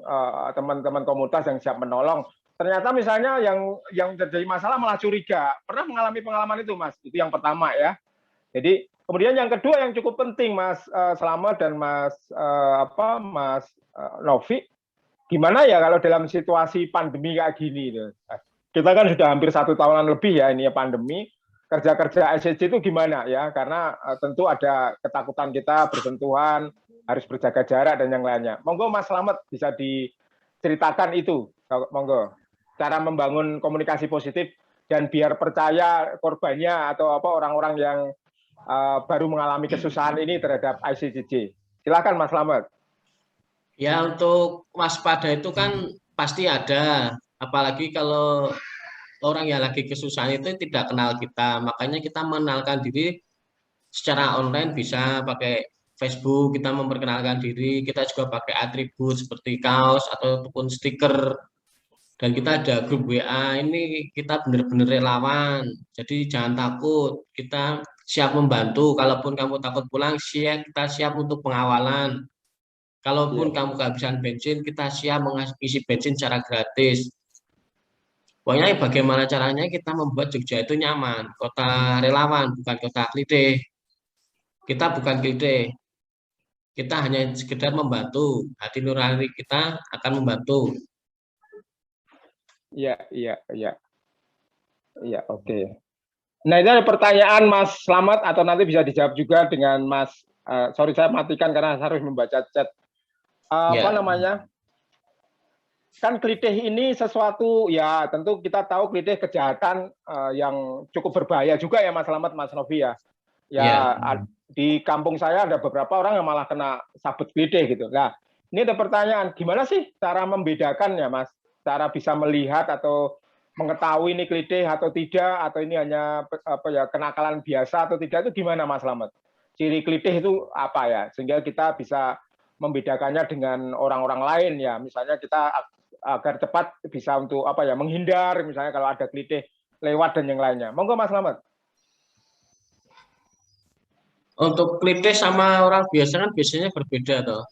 teman-teman komunitas yang siap menolong. Ternyata misalnya yang terjadi masalah malah curiga. Pernah mengalami pengalaman itu Mas? Itu yang pertama ya. Jadi kemudian yang kedua yang cukup penting Mas Slamet dan Mas Novi, gimana ya kalau dalam situasi pandemi kayak gini? Kita kan sudah hampir 1 tahunan lebih ya ini ya pandemi. Kerja-kerja ICJ itu gimana ya? Karena tentu ada ketakutan kita bersentuhan, harus berjaga jarak dan yang lainnya. Monggo Mas Slamet bisa diceritakan itu, monggo. Cara membangun komunikasi positif dan biar percaya korbannya atau apa orang-orang yang baru mengalami kesusahan ini terhadap ICCJ. Silakan Mas Slamet. Ya, untuk waspada itu kan pasti ada, apalagi kalau orang yang lagi kesusahan itu tidak kenal kita, makanya kita mengenalkan diri secara online, bisa pakai Facebook, kita memperkenalkan diri, kita juga pakai atribut seperti kaos ataupun stiker, dan kita ada grup WA, ini kita benar-benar relawan, jadi jangan takut, kita siap membantu, kalaupun kamu takut pulang, kita siap untuk pengawalan. Kalaupun kamu kehabisan bensin, kita siap mengisi bensin secara gratis. Pokoknya bagaimana caranya kita membuat Jogja itu nyaman, kota relawan, bukan kota klitih. Kita bukan klitih, kita hanya sekedar membantu, hati nurani kita akan membantu. Iya, oke. Nah, ini ada pertanyaan Mas Slamet, atau nanti bisa dijawab juga dengan Mas, sorry saya matikan karena saya harus membaca chat. Apa namanya? Kan klitih ini sesuatu, ya tentu kita tahu klitih kejahatan yang cukup berbahaya juga ya Mas Slamet, Mas Novi ya. Di kampung saya ada beberapa orang yang malah kena sabet klitih gitu. Nah, ini ada pertanyaan, gimana sih cara membedakannya Mas? Cara bisa melihat atau mengetahui ini klitih atau tidak, atau ini hanya kenakalan biasa atau tidak, itu gimana Mas Slamet? Ciri klitih itu apa ya? Sehingga kita bisa membedakannya dengan orang-orang lain ya. Misalnya kita agar cepat bisa untuk menghindar misalnya kalau ada klitih lewat dan yang lainnya. Monggo Mas Slamet. Untuk klitih sama orang biasa kan biasanya berbeda toh.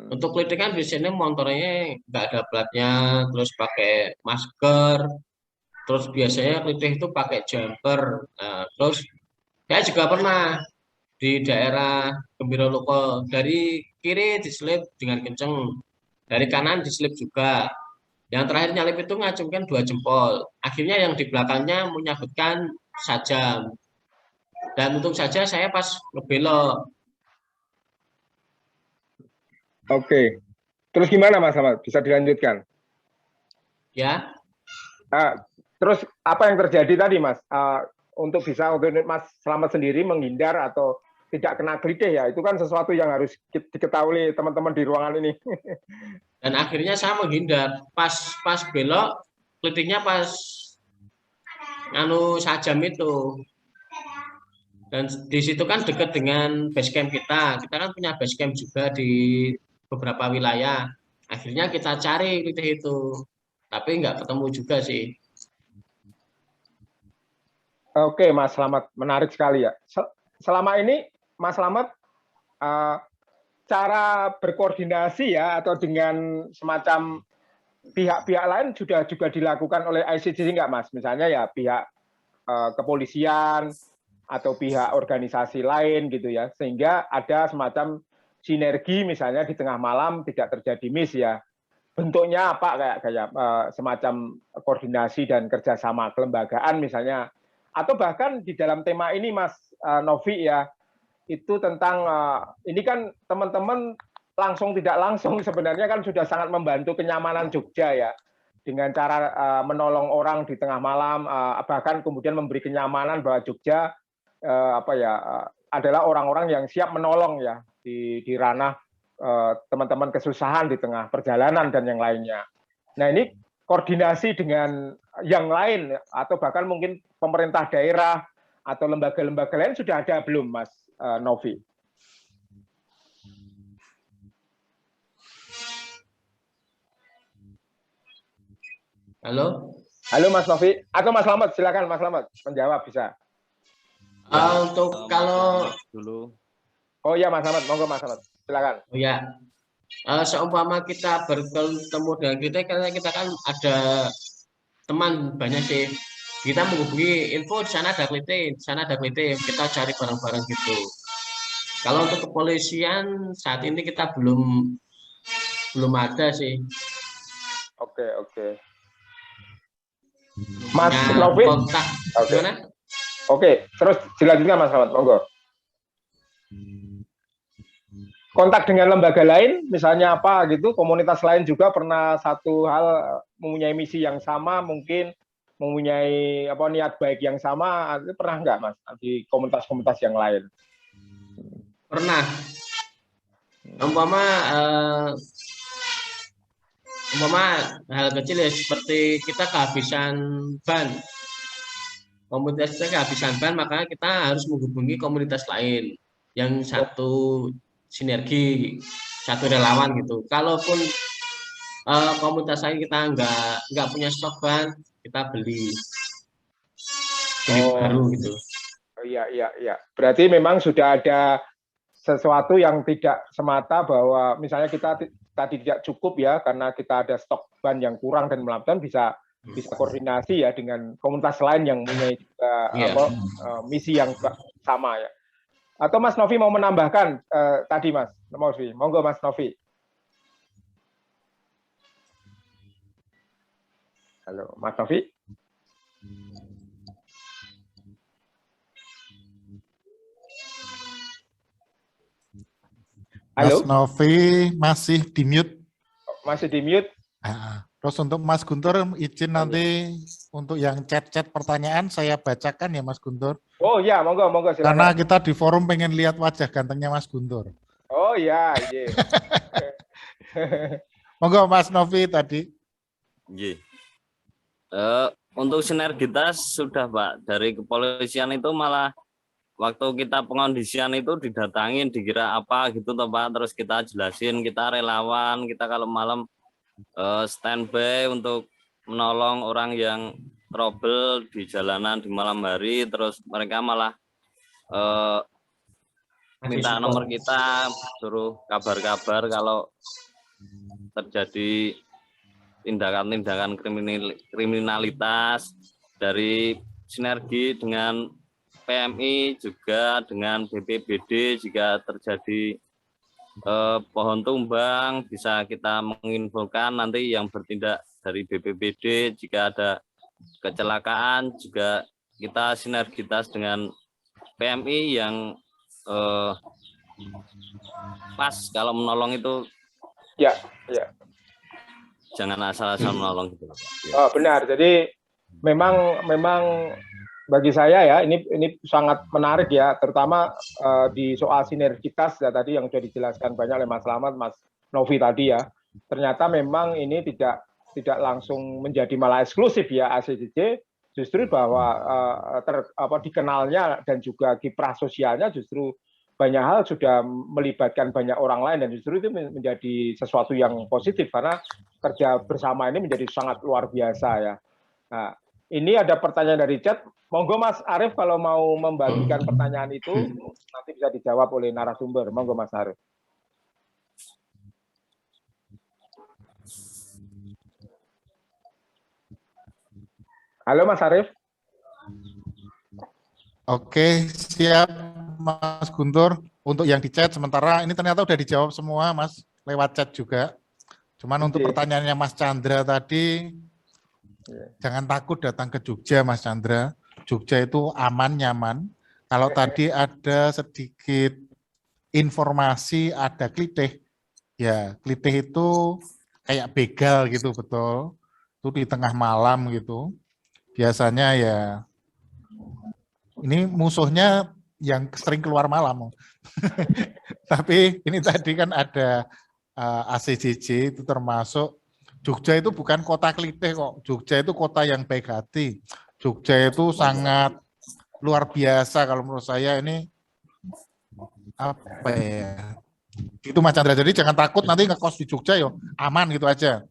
Untuk klitih kan biasanya motornya nggak ada platnya, terus pakai masker, terus biasanya klitih itu pakai jumper. Nah, terus saya juga pernah di daerah Gembira Loko, dari kiri diselip dengan kenceng, dari kanan diselip juga. Yang terakhir nyalip itu ngacungkan 2 jempol. Akhirnya yang di belakangnya menyabetkan sajam. Dan untung saja saya pas ngebelok. Oke. Terus gimana Mas Slamet? Bisa dilanjutkan? Ya. Terus apa yang terjadi tadi Mas? Untuk Mas Slamet sendiri menghindar atau tidak kena klitih ya, itu kan sesuatu yang harus diketahui teman-teman di ruangan ini. Dan akhirnya saya menghindar. Pas belok, klitihnya pas sajam itu. Dan di situ kan dekat dengan base camp kita. Kita kan punya base camp juga di beberapa wilayah. Akhirnya kita cari klitih itu. Tapi nggak ketemu juga sih. Oke, Mas Slamet, menarik sekali ya. Selama ini Mas Slamet cara berkoordinasi ya atau dengan semacam pihak-pihak lain sudah juga dilakukan oleh ICCJ nggak Mas? Misalnya ya pihak kepolisian atau pihak organisasi lain gitu ya, sehingga ada semacam sinergi misalnya di tengah malam tidak terjadi miss ya. Bentuknya apa kayak semacam koordinasi dan kerjasama kelembagaan misalnya, atau bahkan di dalam tema ini Mas Novi ya, itu tentang ini kan teman-teman langsung tidak langsung sebenarnya kan sudah sangat membantu kenyamanan Jogja ya, dengan cara menolong orang di tengah malam, bahkan kemudian memberi kenyamanan bahwa Jogja adalah orang-orang yang siap menolong ya di ranah teman-teman kesusahan di tengah perjalanan dan yang lainnya. Nah, ini koordinasi dengan yang lain atau bahkan mungkin pemerintah daerah atau lembaga-lembaga lain sudah ada belum Mas Novi? Halo? Halo Mas Novi, atau Mas Slamet, silakan Mas Slamet menjawab bisa. Untuk kalau dulu. Oh iya Mas Slamet, monggo Mas Slamet, silakan. Oh ya, seumpama kita bertemu dengan kita kan ada teman banyak sih. Kita menghubungi info di sana ada klitih, kita cari bareng-bareng gitu. Kalau untuk kepolisian saat ini kita belum ada sih. Oke. Mas Novi. Kontak. Gimana? Oke, terus dilanjutkan Mas Slamet, monggo. Kontak dengan lembaga lain, misalnya apa gitu, komunitas lain juga pernah satu hal mempunyai misi yang sama, mungkin mempunyai niat baik yang sama, pernah nggak Mas di komunitas-komunitas yang lain? Pernah. Umpama hal kecil ya, seperti kita kehabisan ban. Komunitas kita kehabisan ban, maka kita harus menghubungi komunitas lain yang satu sinergi, satu relawan gitu. Kalaupun komunitas lain kita nggak punya stok ban, kita beli baru gitu. Iya. Berarti memang sudah ada sesuatu yang tidak semata bahwa misalnya kita tadi tidak cukup ya karena kita ada stok ban yang kurang dan melakukan bisa koordinasi ya dengan komunitas lain yang punya juga misi yang sama ya. Atau Mas Novi mau menambahkan tadi Mas Novi, monggo Mas Novi. Halo, Mas Novi. Mas Halo. Novi masih di mute. Masih di mute. Terus untuk Mas Guntur, izin nanti untuk yang chat-chat pertanyaan saya bacakan ya Mas Guntur. Oh iya, monggo silakan. Karena kita di forum pengen lihat wajah gantengnya Mas Guntur. Oh iya. Monggo Mas Novi tadi. Untuk sinergitas sudah Pak, dari kepolisian itu malah waktu kita pengondisian itu didatangin, dikira apa gitu toh Pak, terus kita jelasin, kita relawan, kita kalau malam standby untuk menolong orang yang trouble di jalanan di malam hari, terus mereka malah minta nomor kita, suruh kabar-kabar kalau terjadi tindakan-tindakan kriminalitas. Dari sinergi dengan PMI juga dengan BPBD, jika terjadi pohon tumbang bisa kita menginfokan nanti yang bertindak dari BPBD. Jika ada kecelakaan juga kita sinergitas dengan PMI yang pas kalau menolong itu ya. Jangan asal-asal menolong gitu. Oh benar, jadi memang bagi saya ya ini sangat menarik ya, terutama di soal sinergitas ya tadi yang sudah dijelaskan banyak oleh Mas Slamet, Mas Novi tadi ya. Ternyata memang ini tidak langsung menjadi malah eksklusif ya ACJJ, justru bahwa dikenalnya dan juga kiprah sosialnya justru banyak hal sudah melibatkan banyak orang lain, dan justru itu menjadi sesuatu yang positif karena kerja bersama ini menjadi sangat luar biasa ya. Nah, ini ada pertanyaan dari chat. Monggo Mas Arief kalau mau membagikan pertanyaan itu nanti bisa dijawab oleh narasumber. Monggo Mas Arief. Halo Mas Arief. Oke, siap Mas Guntur. Untuk yang di chat sementara ini ternyata udah dijawab semua Mas, lewat chat juga. Cuman untuk pertanyaannya Mas Chandra tadi, jangan takut datang ke Jogja Mas Chandra. Jogja itu aman, nyaman. Kalau tadi ada sedikit informasi, ada klitih. Ya, klitih itu kayak begal gitu, betul. Itu di tengah malam gitu. Biasanya ya, ini musuhnya yang sering keluar malam. Tapi ini tadi kan ada ACJJ, itu termasuk Jogja itu bukan kota klitih kok. Jogja itu kota yang baik hati. Jogja itu sangat luar biasa kalau menurut saya. Ini apa ya? Itu Mas Chandra. Jadi jangan takut nanti ngekos di Jogja yo, aman gitu aja.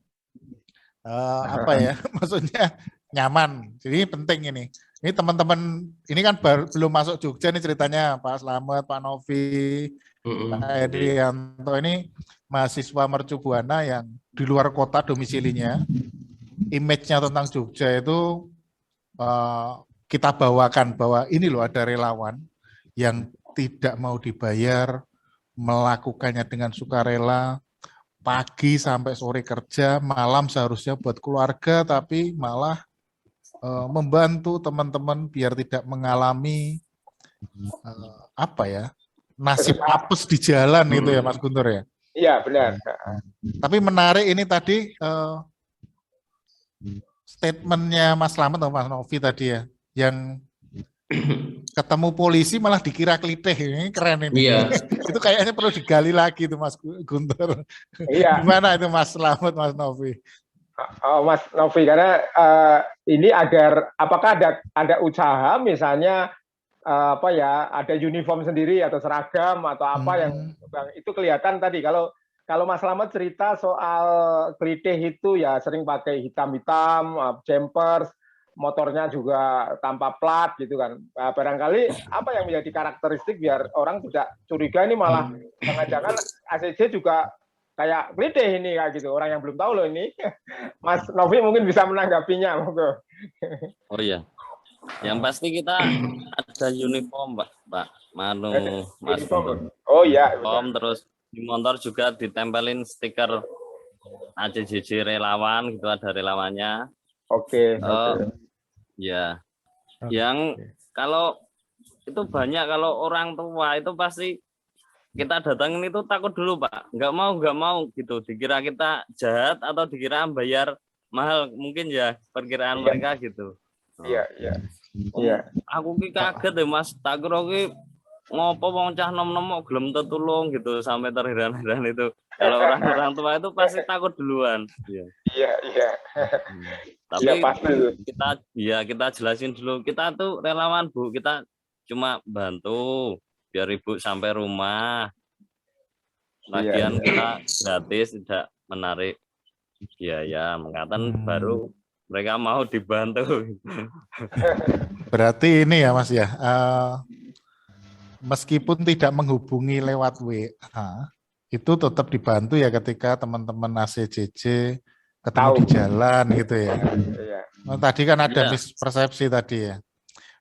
Apa ya? Maksudnya nyaman. Jadi penting ini. Ini teman-teman ini kan belum masuk Jogja nih ceritanya, Pak Slamet, Pak Novi, Pak Edrianto ini mahasiswa Mercu Buana yang di luar kota domisilinya. Image-nya tentang Jogja itu kita bawakan bahwa ini loh ada relawan yang tidak mau dibayar, melakukannya dengan sukarela, pagi sampai sore kerja, malam seharusnya buat keluarga, tapi malah membantu teman-teman biar tidak mengalami apa ya, nasib apes di jalan itu ya Mas Guntur ya. Iya benar. Tapi menarik ini tadi statementnya Mas Slamet atau Mas Novi tadi ya, yang ketemu polisi malah dikira klitih, ini keren ini. Iya. Itu kayaknya perlu digali lagi itu Mas Guntur. Iya. Gimana itu Mas Slamet, Mas Novi? Mas Novi, karena ini agar apakah ada usaha misalnya apa ya, ada uniform sendiri atau seragam atau apa yang itu kelihatan tadi. Kalau Mas Slamet cerita soal klitih itu ya sering pakai hitam-hitam, jumpers, motornya juga tanpa plat gitu kan. Nah, barangkali apa yang menjadi karakteristik biar orang tidak curiga ini malah jangan-jangan ACJ juga kayak klitih ini kayak gitu. Orang yang belum tahu loh ini. Mas Novi mungkin bisa menanggapinya. Oh iya. Yang pasti kita ada uniform, Pak Manu, Mas. Oh iya. Uniform, terus di motor juga ditempelin stiker ACJJ relawan gitu, ada relawannya. Oke. Ya. Yang kalau itu banyak, kalau orang tua itu pasti kita datangin itu takut dulu, Pak. Nggak mau gitu. Dikira kita jahat atau dikira bayar mahal, mungkin ya perkiraan mereka gitu. Iya. Aku kaget deh Mas, tak kira ngopo wong cah nom-nom gelem tetulung gitu, sampai terheran-heran itu. Kalau orang tua itu pasti takut duluan. Iya. Tapi ya, pasti. kita jelasin dulu, kita tuh relawan Bu, kita cuma bantu biar Ibu sampai rumah. Lagian kita gratis, tidak menarik biaya, mengatakan baru mereka mau dibantu. Berarti ini ya Mas ya, meskipun tidak menghubungi lewat WA, itu tetap dibantu ya ketika teman-teman ACJJ ketemu di jalan gitu ya. Nah, tadi kan ada mispersepsi tadi ya.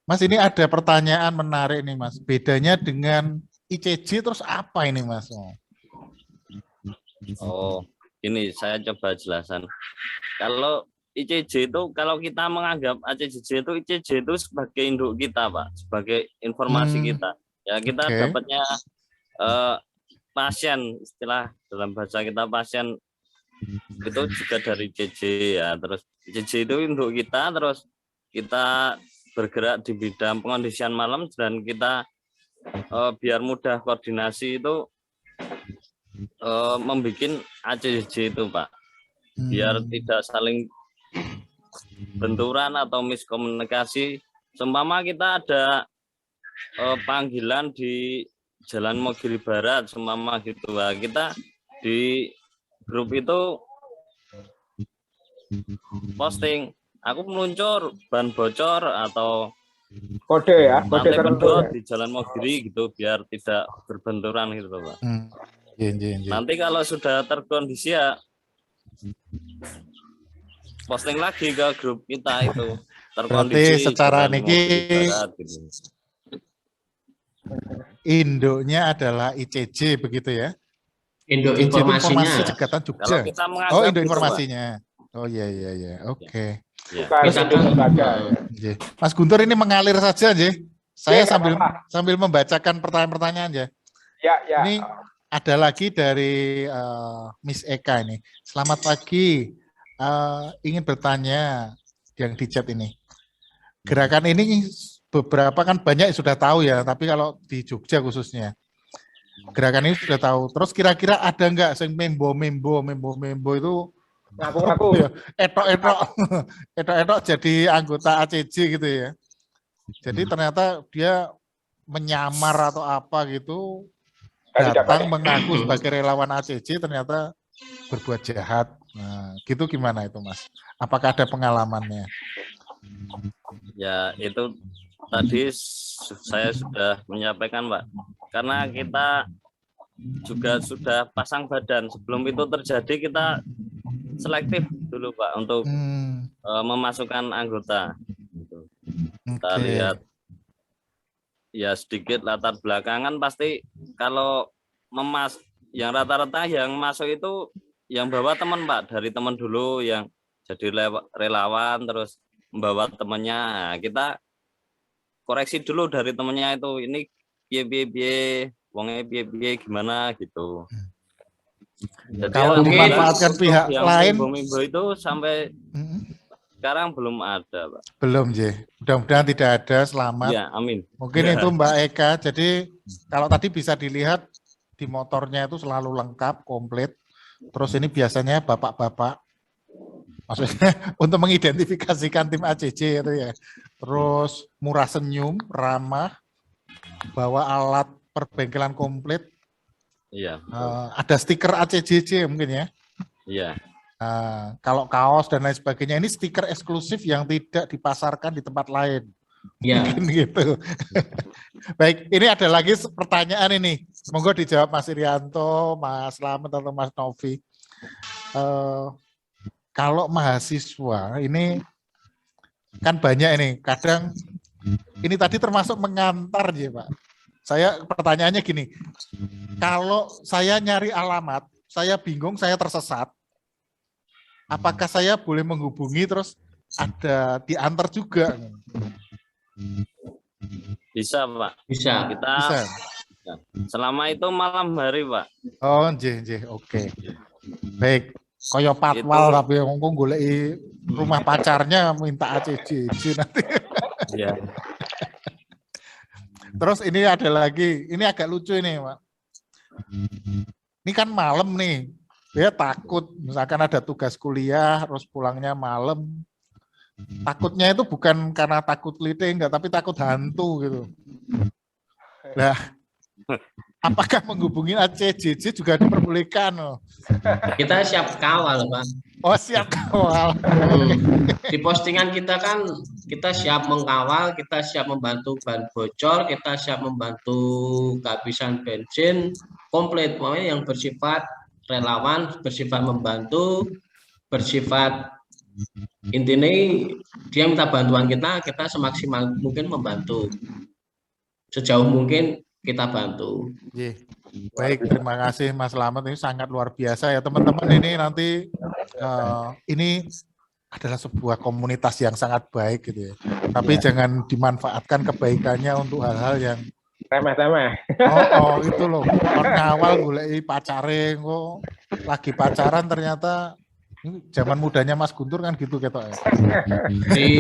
Mas, ini ada pertanyaan menarik nih Mas. Bedanya dengan ICJ terus apa ini Mas? Oh, ini saya coba jelasan. Kalau ICJ itu, kalau kita menganggap ACJJ itu, ICJ itu sebagai induk kita, Pak, sebagai informasi kita. Ya, kita dapatnya pasien, istilah dalam bahasa kita pasien itu juga dari ICJ ya. Terus ICJ itu induk kita, terus kita bergerak di bidang pengondisian malam, dan kita biar mudah koordinasi itu membuat ACJ itu, Pak, biar tidak saling benturan atau miskomunikasi. Seumpama kita ada panggilan di Jalan Mogiri Barat, seumpama gitu, kita di grup itu posting, aku meluncur ban bocor atau kode ya, kode tertentu di Jalan Mogiri gitu, biar tidak berbenturan gitu, Pak. Nanti kalau sudah terkondisi ya posting lagi ke grup kita itu. Berarti secara niki gitu. Induknya adalah ICJ begitu ya? Induk informasinya. Informasi Cegatan Jogja. Oh, induk informasinya. Oh iya. Oke. Mas Guntur ini mengalir saja aja. Saya sambil membacakan pertanyaan-pertanyaan ya. Ya. Ini ada lagi dari Miss Eka ini. Selamat pagi. Ingin bertanya yang di chat ini. Gerakan ini beberapa kan banyak sudah tahu ya, tapi kalau di Jogja khususnya gerakan ini sudah tahu. Terus kira-kira ada enggak yang membo itu ngaku-ngaku etok jadi anggota ACJ gitu ya. Jadi ternyata dia menyamar atau apa gitu, datang mengaku sebagai relawan ACJ, ternyata berbuat jahat. Nah, gitu gimana itu Mas? Apakah ada pengalamannya? Ya, itu tadi saya sudah menyampaikan, Pak. Karena kita juga sudah pasang badan. Sebelum itu terjadi, kita selektif dulu, Pak, untuk memasukkan anggota. Kita lihat ya sedikit latar belakangan, pasti kalau yang rata-rata yang masuk itu yang bawa teman, Pak, dari teman dulu yang jadi relawan, terus membawa temannya. Nah, kita koreksi dulu dari temennya itu, ini piye wongnya piye gimana gitu. Jadi kalau dimanfaatkan pihak yang lain mimbo itu sampai sekarang belum ada, Pak. Belum, J. Mudah-mudahan tidak ada, selamat. Ya, amin. Mungkin itu Mbak Eka. Jadi kalau tadi bisa dilihat di motornya itu selalu lengkap, komplit. Terus ini biasanya bapak-bapak, maksudnya untuk mengidentifikasikan tim ACC itu ya. Terus murah senyum, ramah, bawa alat perbengkelan komplit. Iya. Ada stiker ACJJ mungkin ya. Iya. Kalau kaos dan lain sebagainya, ini stiker eksklusif yang tidak dipasarkan di tempat lain. Ya. Mungkin gitu. Baik, ini ada lagi pertanyaan ini. Monggo dijawab Mas Irianto, Mas Slamet atau Mas Novi. Kalau mahasiswa ini kan banyak ini, kadang ini tadi termasuk mengantar ya Pak. Saya pertanyaannya gini, kalau saya nyari alamat, saya bingung, saya tersesat, apakah saya boleh menghubungi terus ada diantar juga? Bisa, Pak. Bisa. Kita Bisa. selama itu malam hari, Pak. Oh, oke. Baik, koyo patwal tapi ngomong goleki rumah pacarnya minta ACJJ nanti. Iya. Terus ini ada lagi, ini agak lucu ini, Pak. Ini kan malam nih, dia takut, misalkan ada tugas kuliah, terus pulangnya malam. Takutnya itu bukan karena takut kelite, enggak, tapi takut hantu gitu. Nah, apakah menghubungi ACJJ juga diperbolehkan? Oh? Kita siap kawal, Pak. Oh, siap kawal. Di postingan kita kan kita siap mengkawal, kita siap membantu ban bocor, kita siap membantu kehabisan bensin, komplit. Pokoknya yang bersifat relawan, bersifat membantu, bersifat intinya dia minta bantuan kita semaksimal mungkin membantu. Sejauh mungkin kita bantu. Baik, terima kasih Mas Slamet, ini sangat luar biasa ya teman-teman. Ini nanti ini adalah sebuah komunitas yang sangat baik gitu ya. Tapi jangan dimanfaatkan kebaikannya untuk hal-hal yang remeh-temeh. Oh itu loh, ngawal goleki pacare kok lagi pacaran ternyata zaman mudanya Mas Guntur kan gitu ketok ya. Di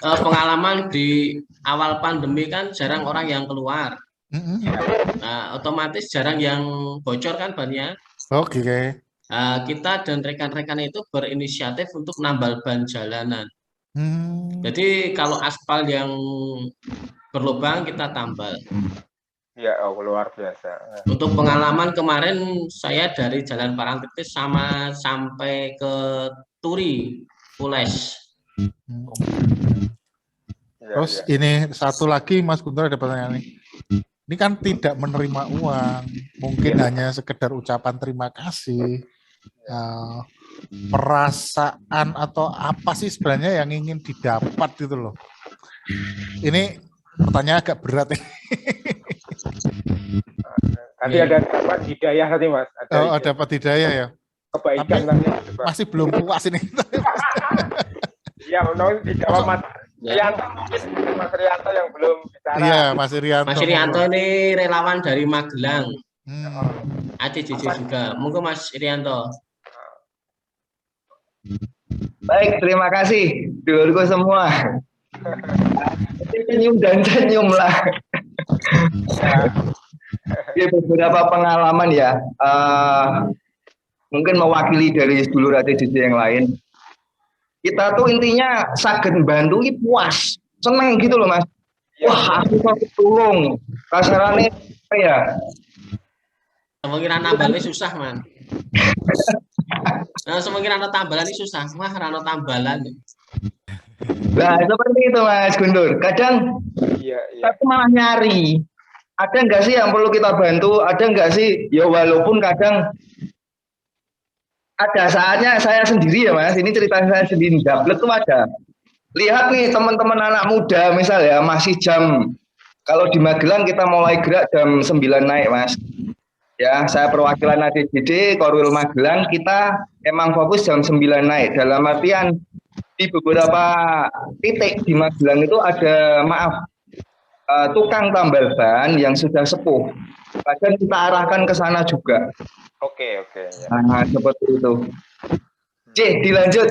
pengalaman di awal pandemi kan jarang orang yang keluar. Nah, otomatis jarang yang bocor kan bannya. Oke. Kita dan rekan-rekan itu berinisiatif untuk nambal ban jalanan. Jadi kalau aspal yang berlubang kita tambal. Ya, luar biasa. Untuk pengalaman kemarin saya dari Jalan Parangtritis sampai ke Turi, Pules. Terus ini satu lagi Mas Guntur ada pertanyaan nih. Ini kan tidak menerima uang, mungkin hanya sekedar ucapan terima kasih. Perasaan atau apa sih sebenarnya yang ingin didapat gitu loh. Ini pertanyaan agak berat ini. Nanti ada dapat hidayah tadi Mas. Dapat hidayah ya. Kebaikan nanti. Masih belum puas ini. Iya, menurut dijawab Mas Rianto, Mas Rianto yang belum bicara. Iya, Mas Rianto. Mas Rianto ini relawan dari Magelang. ACJJ juga. Monggo Mas Rianto. Baik, terima kasih dulurku semua. Senyum dan senyum lah. Ini beberapa pengalaman ya. Mungkin mewakili dari dulur ACJJ yang lain. Kita tuh intinya saged bantu ini puas, seneng gitu loh Mas. Wah, aku mau tolong. Kasarannya apa ya? Semungkin tambalan susah, Man. Nah, semungkin tambalan ini susah. Wah, rano tambalan. Nah, seperti itu Mas Guntur. Kadang tapi malah nyari. Ada nggak sih yang perlu kita bantu? Ada nggak sih? Ya walaupun kadang ada saatnya saya sendiri ya Mas, ini cerita saya sendiri, dapet tuh ada. Lihat nih teman-teman anak muda misalnya masih kalau di Magelang kita mulai gerak jam 9 naik Mas. Ya, saya perwakilan ACJD, Korwil Magelang, kita emang fokus jam 9 naik. Dalam artian di beberapa titik di Magelang itu ada, tukang tambal ban yang sudah sepuh. Kadang kita arahkan ke sana juga. Oke. Nah, seperti itu. Dilanjut.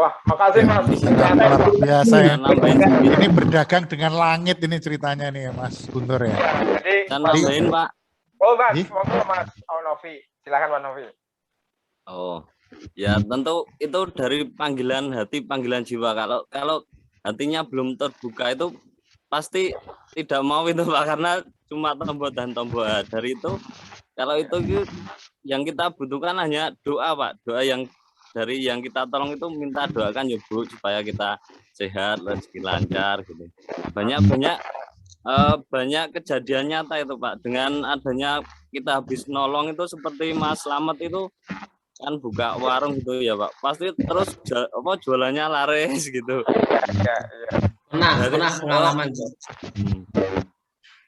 Wah, makasih Mas. Luar biasa ya. Nambahin sedikit. Ini berdagang dengan langit ini ceritanya nih Mas Guntur ya. Jadi, Saya nambahin Pak. oh Mas, Ih. monggo Mas Novi. Silakan Mas Novi. Oh, ya tentu itu dari panggilan hati, panggilan jiwa. Kalau hatinya belum terbuka itu pasti tidak mau itu Pak, karena cuma tombol dan tombol. Dari itu, kalau itu yang kita butuhkan hanya doa Pak, doa yang dari yang kita tolong itu minta doakan ya Bu, supaya kita sehat, rezeki lancar gitu. Banyak kejadian nyata itu Pak, dengan adanya kita habis nolong itu seperti Mas Slamet itu kan buka warung gitu ya Pak, pasti terus jualannya laris gitu. Ya. Pernah pengalaman tuh.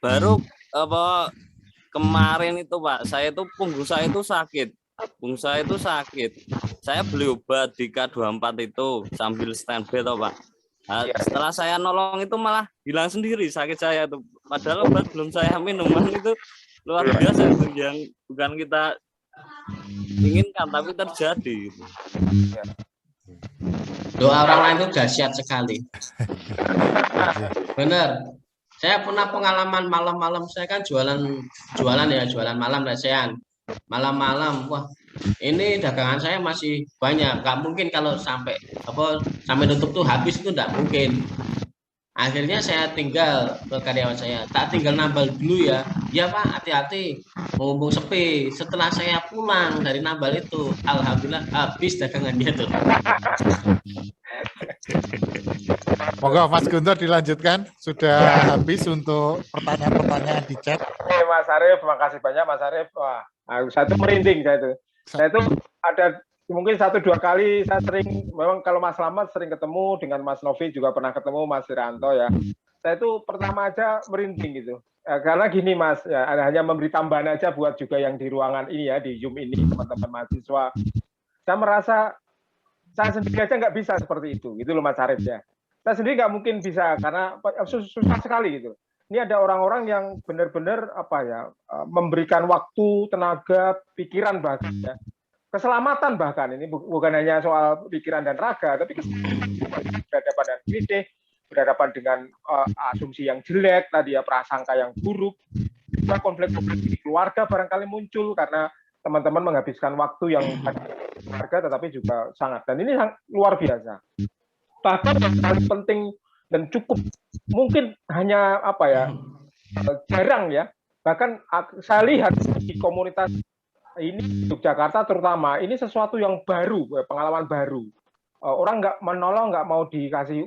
Baru kemarin itu Pak, saya itu punggung saya itu sakit. Saya beli obat di K24 itu sambil standby toh Pak. Nah, setelah saya nolong itu malah hilang sendiri sakit saya itu. Padahal obat belum saya minum, itu luar biasa itu, yang bukan kita inginkan tapi terjadi gitu. Doa orang lain itu dahsyat sekali. Bener. Saya pernah pengalaman malam-malam, saya kan jualan malam lesehan. Malam-malam, wah ini dagangan saya masih banyak, nggak mungkin kalau sampai tutup tuh habis, itu nggak mungkin. Akhirnya saya tinggal ke karyawan saya, tak tinggal nambal dulu ya Pak, hati-hati mumpung sepi. Setelah saya pulang dari nambal itu, alhamdulillah habis dagangannya tuh. Monggo Mas Guntur dilanjutkan, sudah habis untuk pertanyaan-pertanyaan di chat. Oke Mas Arief, terima kasih banyak Mas Arief. Wah, saya tuh merinding saya tuh ada mungkin 1-2 kali saya sering, memang kalau Mas Slamet sering ketemu, dengan Mas Novi juga pernah ketemu, Mas Irianto ya. Saya tuh pertama aja merinding gitu. Karena gini Mas, ya, hanya memberi tambahan aja buat juga yang di ruangan ini ya, di Zoom ini, teman-teman mahasiswa. Saya merasa saya sendiri aja nggak bisa seperti itu, gitu loh Mas Arief ya. Saya sendiri nggak mungkin bisa, karena susah sekali gitu. Ini ada orang-orang yang benar-benar memberikan waktu, tenaga, pikiran bahkan ya, keselamatan bahkan, ini bukan hanya soal pikiran dan raga, tapi berhadapan dengan kritik, berhadapan dengan asumsi yang jelek tadi ya, prasangka yang buruk, juga konflik-konflik di keluarga barangkali muncul karena teman-teman menghabiskan waktu yang keluarga, tetapi juga sangat, dan ini luar biasa. Bahkan yang paling penting dan cukup mungkin hanya jarang ya, bahkan saya lihat di komunitas ini Yogyakarta terutama, ini sesuatu yang baru, pengalaman baru. Orang nggak menolong, nggak mau dikasih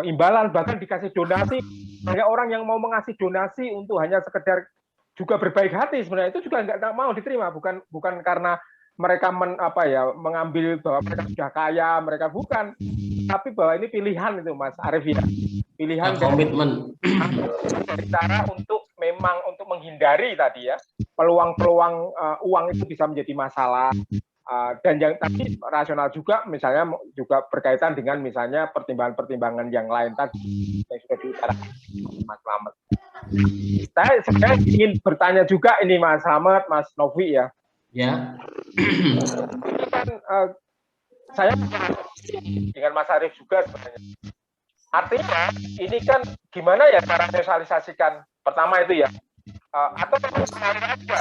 imbalan, bahkan dikasih donasi. Banyak orang yang mau mengasih donasi untuk hanya sekedar juga berbaik hati, sebenarnya itu juga nggak mau diterima, bukan karena mereka mengambil bahwa mereka sudah kaya, mereka bukan, tapi bahwa ini pilihan itu Mas Arief ya, pilihan komitmen dari cara untuk menghindari tadi ya peluang-peluang uang itu bisa menjadi masalah, dan yang tadi rasional juga, misalnya juga berkaitan dengan misalnya pertimbangan-pertimbangan yang lain tadi yang sudah diutarakan Mas Slamet. Saya sebenarnya ingin bertanya juga ini Mas Slamet, Mas Novi ya. Ya. Ini kan saya dengan Mas Arief juga sebenarnya. Artinya ini kan gimana ya cara sosialisasikan, pertama itu ya, atau mengalir aja,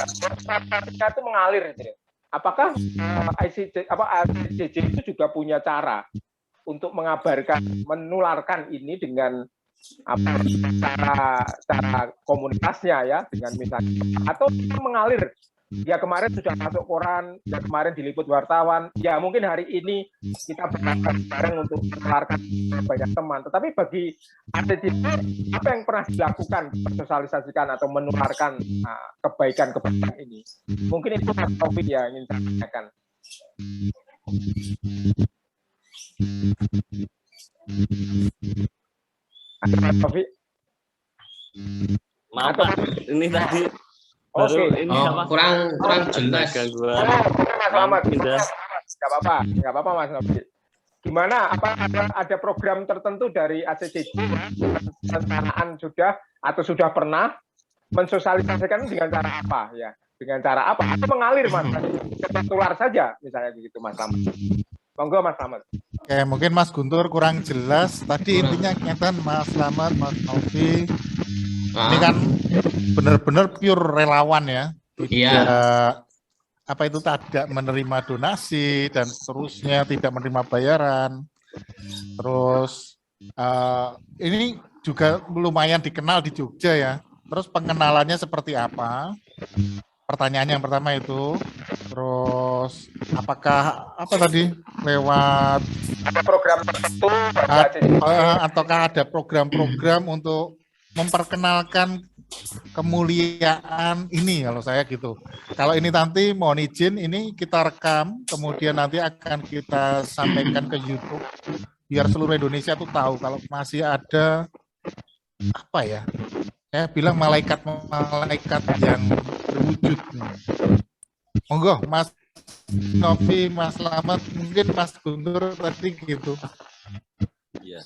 itu mengalir gitu ya. Apakah ICJJ itu juga punya cara untuk mengabarkan, menularkan ini dengan cara komunitasnya ya, dengan misalnya, atau mengalir ya, kemarin sudah masuk koran, ya kemarin diliput wartawan, ya mungkin hari ini kita berangkat bareng untuk menularkan banyak teman, tetapi bagi ACJJ apa yang pernah dilakukan sosialisasikan atau menularkan kebaikan-kebaikan ini, mungkin itu Mas Taufik ya ingin saya tanyakan. Mas Taufik, maaf Pak, ini tadi baru ini kurang jelas. Selamat, nggak apa-apa Mas Taufik. Gimana? Apa ada program tertentu dari ACJJ perencanaan sudah atau sudah pernah mensosialisasikan dengan cara apa ya? Dengan cara apa? Atau mengalir Mas? Tertular saja misalnya begitu Mas Slamet. Monggo Mas Slamet. Oke, mungkin Mas Guntur kurang jelas. Tadi intinya kelihatan Mas Slamet, Mas Novi, ini kan benar-benar pure relawan ya. Tidak, apa itu, tidak menerima donasi dan seterusnya, tidak menerima bayaran. Terus ini juga lumayan dikenal di Jogja ya. Terus pengenalannya seperti apa? Pertanyaan yang pertama itu. Terus apakah apa tadi lewat program tertentu ataukah ada program-program untuk memperkenalkan kemuliaan ini, kalau saya gitu. Kalau ini nanti mohon izin, ini kita rekam, kemudian nanti akan kita sampaikan ke YouTube biar seluruh Indonesia tuh tahu kalau masih ada apa ya? Saya bilang malaikat-malaikat yang berwujud. Monggo, Mas Novi, Mas Slamet, mungkin Mas Guntur tadi gitu. Iya.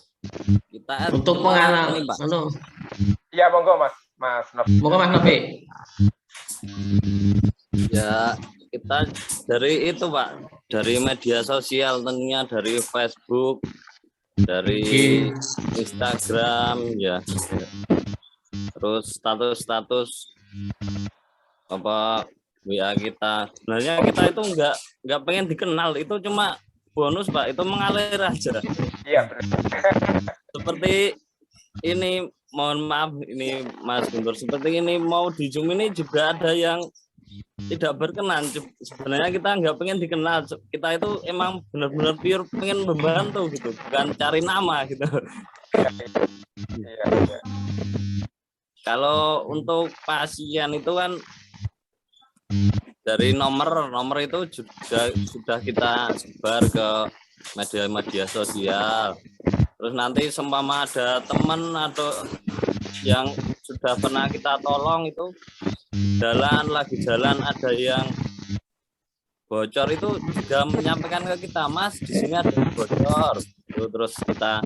Kita untuk pengenalan, Iya, monggo Mas Novi. Monggo Mas Novi. Ya, kita dari itu Pak, dari media sosial tentunya, dari Facebook, dari Instagram ya. Terus status-status apa WA kita. Sebenarnya kita itu nggak pengen dikenal, itu cuma bonus Pak, itu mengalir aja. Iya, benar. Seperti ini, mohon maaf ini Mas Guntur, seperti ini mau di Zoom ini juga ada yang tidak berkenan. Sebenarnya kita nggak pengen dikenal, kita itu emang benar-benar pure pengen membantu gitu, bukan cari nama gitu. Iya. Kalau untuk pasien itu kan dari nomor itu juga sudah kita sebar ke media sosial. Terus nanti seumpama ada teman atau yang sudah pernah kita tolong itu lagi jalan ada yang bocor, itu juga menyampaikan ke kita, Mas di sini ada yang bocor. Terus kita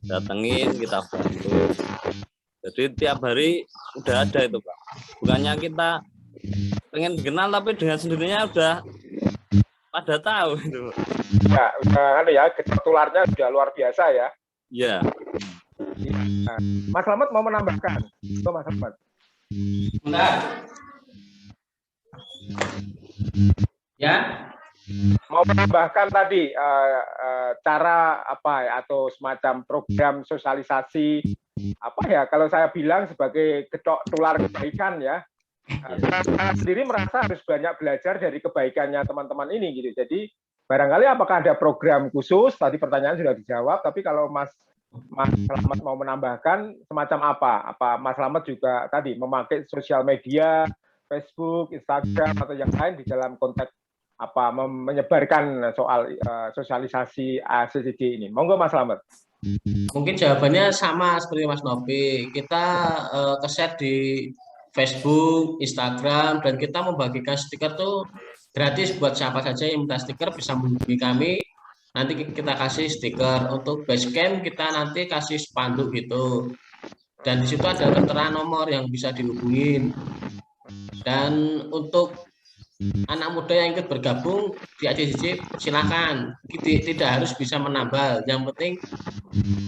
datengin, kita bantu. Jadi tiap hari udah ada itu Pak. Bukannya kita pengen dikenal, tapi dengan sendirinya udah pada tahu itu. Ya, udah ya, ketularnya sudah luar biasa ya. Iya. Nah, Mas Slamet mau menambahkan? Itu Mas Slamet. Bentar. Ya. Mau menambahkan tadi cara apa ya, atau semacam program sosialisasi apa ya, kalau saya bilang sebagai gedok tular kebaikan ya. Saya sendiri merasa harus banyak belajar dari kebaikannya teman-teman ini gitu. Jadi barangkali apakah ada program khusus? Tadi pertanyaan sudah dijawab, tapi kalau Mas Slamet mau menambahkan semacam apa Mas Slamet juga tadi memakai sosial media, Facebook, Instagram atau yang lain di dalam konteks apa menyebarkan soal sosialisasi ACCD ini. Monggo Mas Slamet. Mungkin jawabannya sama seperti Mas Novi. Kita keset di Facebook, Instagram, dan kita membagikan stiker tuh gratis buat siapa saja yang minta stiker bisa menghubungi kami. Nanti kita kasih stiker. Untuk Basecamp kita nanti kasih spanduk gitu. Dan di situ ada tertera nomor yang bisa dihubungin. Dan untuk anak muda yang ikut bergabung di ACCD silakan, tidak harus bisa menambal, yang penting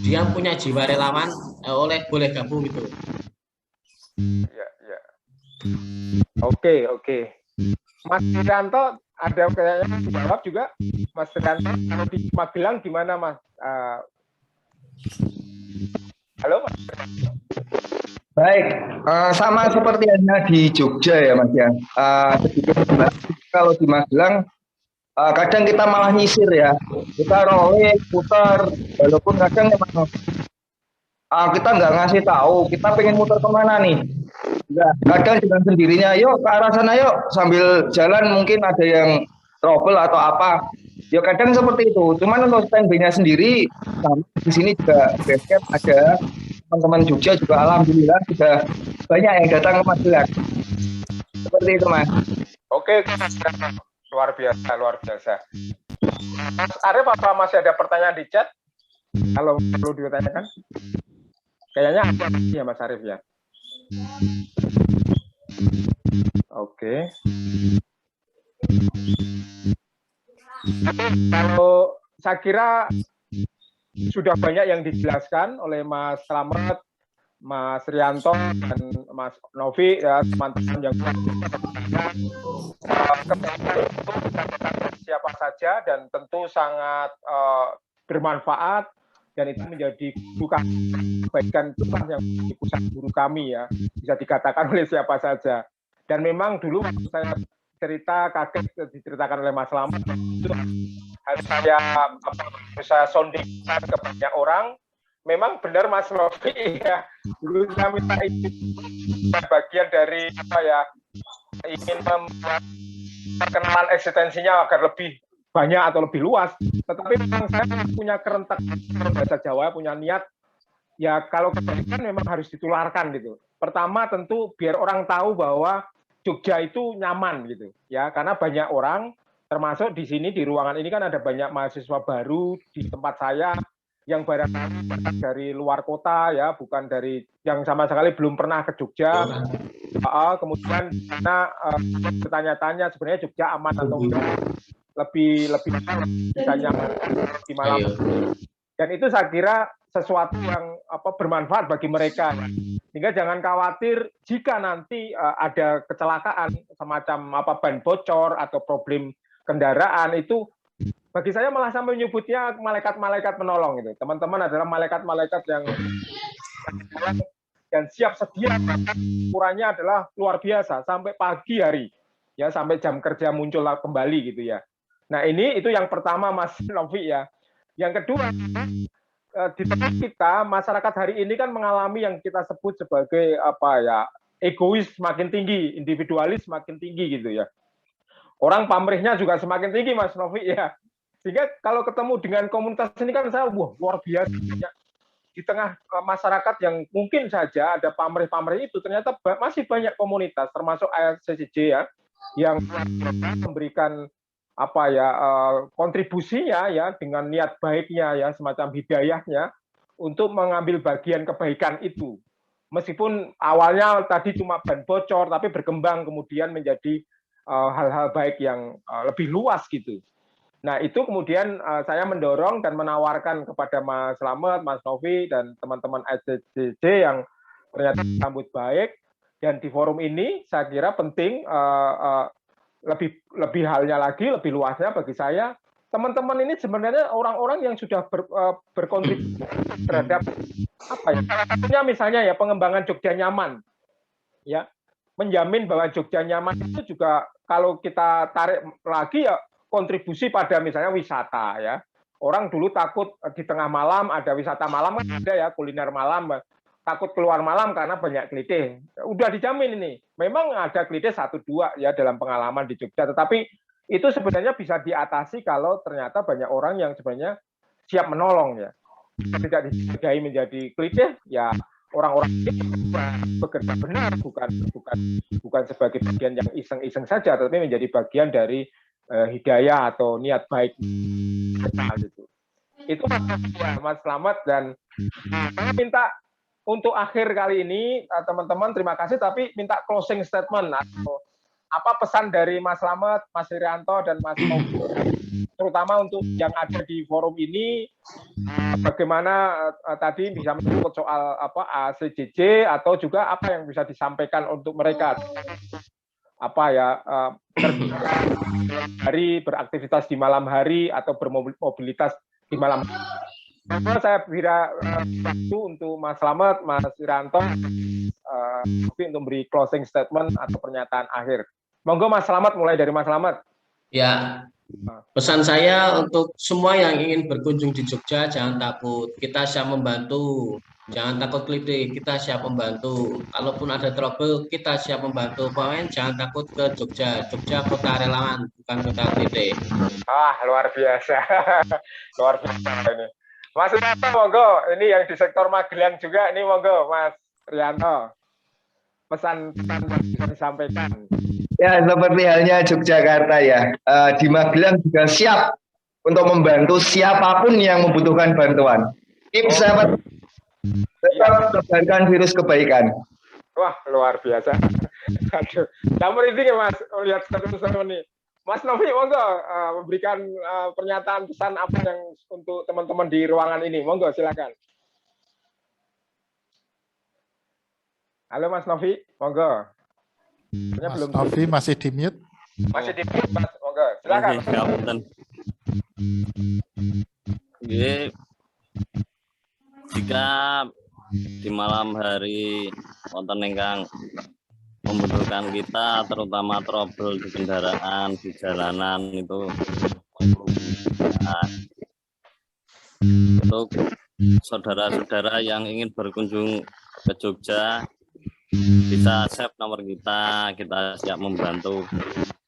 dia punya jiwa relawan, boleh gabung gitu. Ya. Oke. Mas Irianto ada kayaknya jawab juga. Mas Irianto, kalau di Magelang gimana Mas? Halo Mas. Baik, sama seperti halnya di Jogja ya Mas ya. Kalau di Magelang kadang kita malah nyisir ya, kita rolling, putar, walaupun kadang memang kita nggak ngasih tahu kita pengen muter kemana nih. Nggak, kadang dengan sendirinya, yuk ke arah sana yuk, sambil jalan mungkin ada yang trouble atau apa. Ya kadang seperti itu. Cuman untuk stand-by-nya sendiri, di sini juga Basecamp ada. Teman-teman Jogja juga alhamdulillah sudah banyak yang datang ke Magelang. Seperti itu Mas. Oke. Luar biasa. Mas Arif, apa masih ada pertanyaan di chat? Kalau perlu ditanyakan? Kayaknya ada ya Mas Arif ya. Oke. Kalau saya kira sudah banyak yang dijelaskan oleh Mas Slamet, Mas Rianto, dan Mas Novi, ya, teman-teman yang siapa saja dan tentu sangat bermanfaat, dan itu menjadi bukan kebaikan Tuhan yang di pusat guru kami, ya, bisa dikatakan oleh siapa saja. Dan memang dulu saya cerita kaget diceritakan oleh Mas Slamet, itu harus saya soundingkan ke banyak orang. Memang benar Mas Novi, ya, dulu saya minta bagian dari apa ya, ingin membuat perkenalan eksistensinya agar lebih banyak atau lebih luas. Tetapi memang saya punya kerentak bahasa Jawa, punya niat, ya kalau kebaikan memang harus ditularkan gitu. Pertama tentu biar orang tahu bahwa Jogja itu nyaman gitu, ya, karena banyak orang, termasuk di sini di ruangan ini kan ada banyak mahasiswa baru di tempat saya yang barangkali dari luar kota, ya, bukan dari yang sama sekali belum pernah ke Jogja. Kemudian karena bertanya-tanya sebenarnya Jogja aman atau enggak, lebih bisa nyaman di malam. Dan itu saya kira sesuatu yang bermanfaat bagi mereka. Sehingga jangan khawatir jika nanti ada kecelakaan semacam ban bocor atau problem kendaraan, itu bagi saya malah sampai menyebutnya malaikat-malaikat penolong itu. Teman-teman adalah malaikat-malaikat yang dan siap sedia, ukurannya adalah luar biasa sampai pagi hari, ya, sampai jam kerja muncul kembali gitu ya. Nah, itu yang pertama Mas Novi, ya. Yang kedua, di tengah kita masyarakat hari ini kan mengalami yang kita sebut sebagai egois makin tinggi, individualis makin tinggi gitu ya. Orang pamrihnya juga semakin tinggi Mas Novi, ya. Sehingga kalau ketemu dengan komunitas ini kan saya luar biasa ya. Di tengah masyarakat yang mungkin saja ada pamrih-pamrih itu, ternyata masih banyak komunitas termasuk ASCCJ, ya, yang memberikan kontribusinya, ya, dengan niat baiknya, ya, semacam hidayahnya untuk mengambil bagian kebaikan itu. Meskipun awalnya tadi cuma ban bocor, tapi berkembang kemudian menjadi hal-hal baik yang lebih luas gitu. Nah, itu kemudian saya mendorong dan menawarkan kepada Mas Slamet, Mas Novi, dan teman-teman SCCJ yang ternyata sambut baik. Dan di forum ini saya kira penting, lebih halnya lagi, lebih luasnya bagi saya, teman-teman ini sebenarnya orang-orang yang sudah berkontribusi terhadap salah satunya misalnya ya pengembangan Jogja Nyaman, ya, menjamin bahwa Jogja Nyaman itu juga kalau kita tarik lagi ya kontribusi pada misalnya wisata, ya. Orang dulu takut di tengah malam ada wisata malam, kan ada ya kuliner malam, takut keluar malam karena banyak kelitih. Udah dijamin ini. Memang ada kelitih 1-2 ya dalam pengalaman di Jogja, tetapi itu sebenarnya bisa diatasi kalau ternyata banyak orang yang sebenarnya siap menolong, ya. Tidak dihargai menjadi kelitih, ya orang-orang bekerja benar, bukan sebagai bagian yang iseng-iseng saja, tetapi menjadi bagian dari hidayah atau niat baik gitu. Itu Mas Slamet, dan saya minta untuk akhir kali ini teman-teman terima kasih, tapi minta closing statement atau apa pesan dari Mas Slamet, Mas Irianto, dan Mas Novi, terutama untuk yang ada di forum ini, bagaimana tadi bisa menyebut soal ASCCJ atau juga apa yang bisa disampaikan untuk mereka hari beraktivitas di malam hari atau bermobilitas di malam hari. Saya kira waktu untuk Mas Slamet, Mas Irianto, untuk memberi closing statement atau pernyataan akhir. Monggo Mas Slamet, mulai dari Mas Slamet. Ya, pesan saya untuk semua yang ingin berkunjung di Jogja, jangan takut, kita siap membantu. Jangan takut kelitih, kita siap membantu. Kalaupun ada trouble, kita siap membantu. Pokoknya jangan takut ke Jogja. Jogja kota relawan, bukan kota kelitih. Luar biasa. Luar biasa ini. Mas Rianto, monggo. Ini yang di sektor Magelang juga. Ini monggo, Mas Rianto. Pesan yang disampaikan. Ya, seperti halnya Yogyakarta, ya. Di Magelang juga siap untuk membantu siapapun yang membutuhkan bantuan. Tetap sebarkan virus kebaikan. Wah, luar biasa. Aduh, campur ini ya Mas, lihat terus nih. Mas Novi, monggo memberikan pernyataan pesan apa yang untuk teman-teman di ruangan ini. Monggo, silakan. Halo Mas Novi, monggo. Mas Novi masih di mute. Masih di mute, Mas. Monggo, silakan. Jika di malam hari wonten ingkang membutuhkan kita, terutama trouble di kendaraan, di jalanan itu untuk saudara-saudara yang ingin berkunjung ke Jogja bisa save nomor kita siap membantu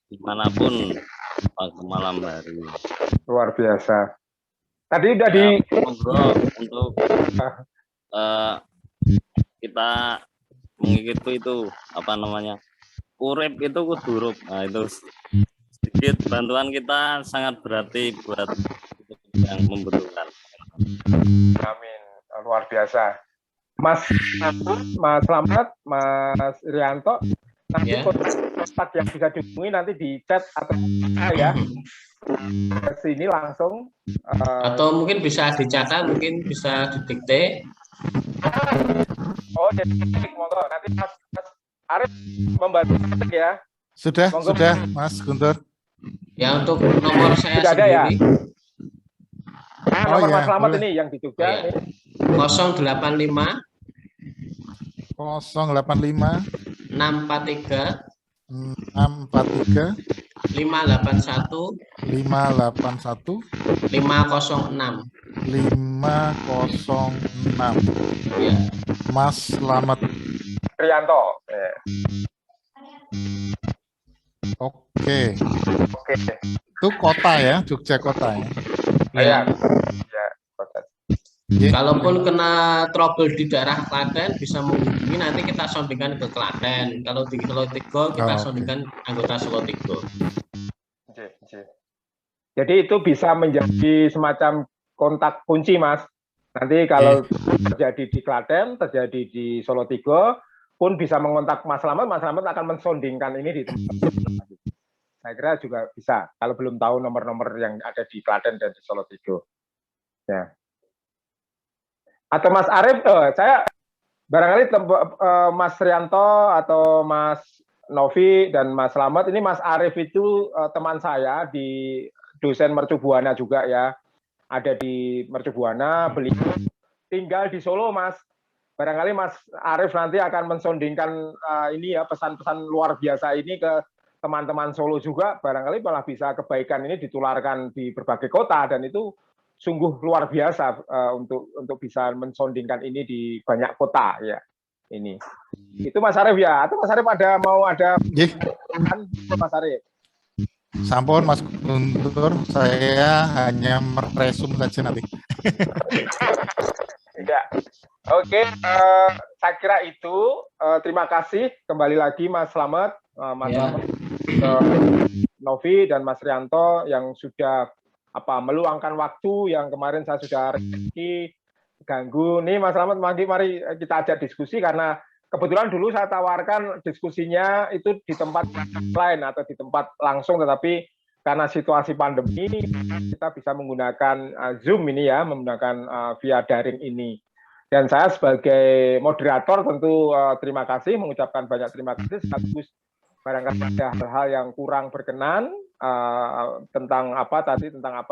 dimanapun waktu malam hari. Luar biasa. Tadi udah untuk kita mengikuti itu apa namanya urip itu kudurup. Nah itu sedikit bantuan kita sangat berarti buat yang membutuhkan. Amin, luar biasa. Mas Slamet, Mas Irianto, nanti kontak yang bisa dihubungi nanti di chat atau ya ke sini langsung. Atau mungkin bisa dicatat, mungkin bisa didikte. Oh, jadi monggo nanti Mas Arif membantu ya. Sudah, monggo. Sudah, Mas Guntur. Ya, untuk nomor saya sudah sendiri. Ada, ya? Nomor ya, Mas Slamet boleh. ini yang di Jogja. Ya. 085 085 643 643 581 581 506. 506. Ya. Mas Slamet. Rianto. Oke. Oke. Itu kota ya, Jogja kota ya. Ya. Kota. Ya. Kalaupun kena trouble di daerah Klaten bisa menghubungi, nanti kita soundingkan ke Klaten. Kalau di Solo Tigo kita soundingkan anggota Solo Tigo. Jadi itu bisa menjadi semacam kontak kunci, Mas. Nanti kalau terjadi di Klaten, terjadi di Solo Tigo, pun bisa mengontak Mas Slamet akan mensondingkan ini di tempat. Saya kira juga bisa, kalau belum tahu nomor-nomor yang ada di Klaten dan di Solo Tigo. Ya. Atau Mas Arif, saya barangkali Mas Rianto atau Mas Novi dan Mas Slamet, ini Mas Arif itu teman saya di dosen Mercubuana juga ya. Ada di Mercubuana, beliau tinggal di Solo, Mas. Barangkali Mas Arif nanti akan mensondingkan ini ya, pesan-pesan luar biasa ini ke teman-teman Solo juga. Barangkali malah bisa kebaikan ini ditularkan di berbagai kota, dan itu sungguh luar biasa untuk bisa mensondingkan ini di banyak kota ya. Ini. Itu Mas Arif ya. Atau Mas Arif mau ada Mas Arif? Sampun Mas Guntur, saya hanya meresum saja nanti. Ya. Oke, saya kira itu. Terima kasih kembali lagi Mas Slamet, Mas Slamet, Novi dan Mas Rianto yang sudah meluangkan waktu yang kemarin saya sudah ganggu. Nih Mas Slamet, mari kita ajak diskusi karena kebetulan dulu saya tawarkan diskusinya itu di tempat lain atau di tempat langsung, tetapi karena situasi pandemi kita bisa menggunakan Zoom ini ya, menggunakan via daring ini. Dan saya sebagai moderator tentu terima kasih, mengucapkan banyak terima kasih, sekaligus barangkali ada hal-hal yang kurang berkenan tentang apa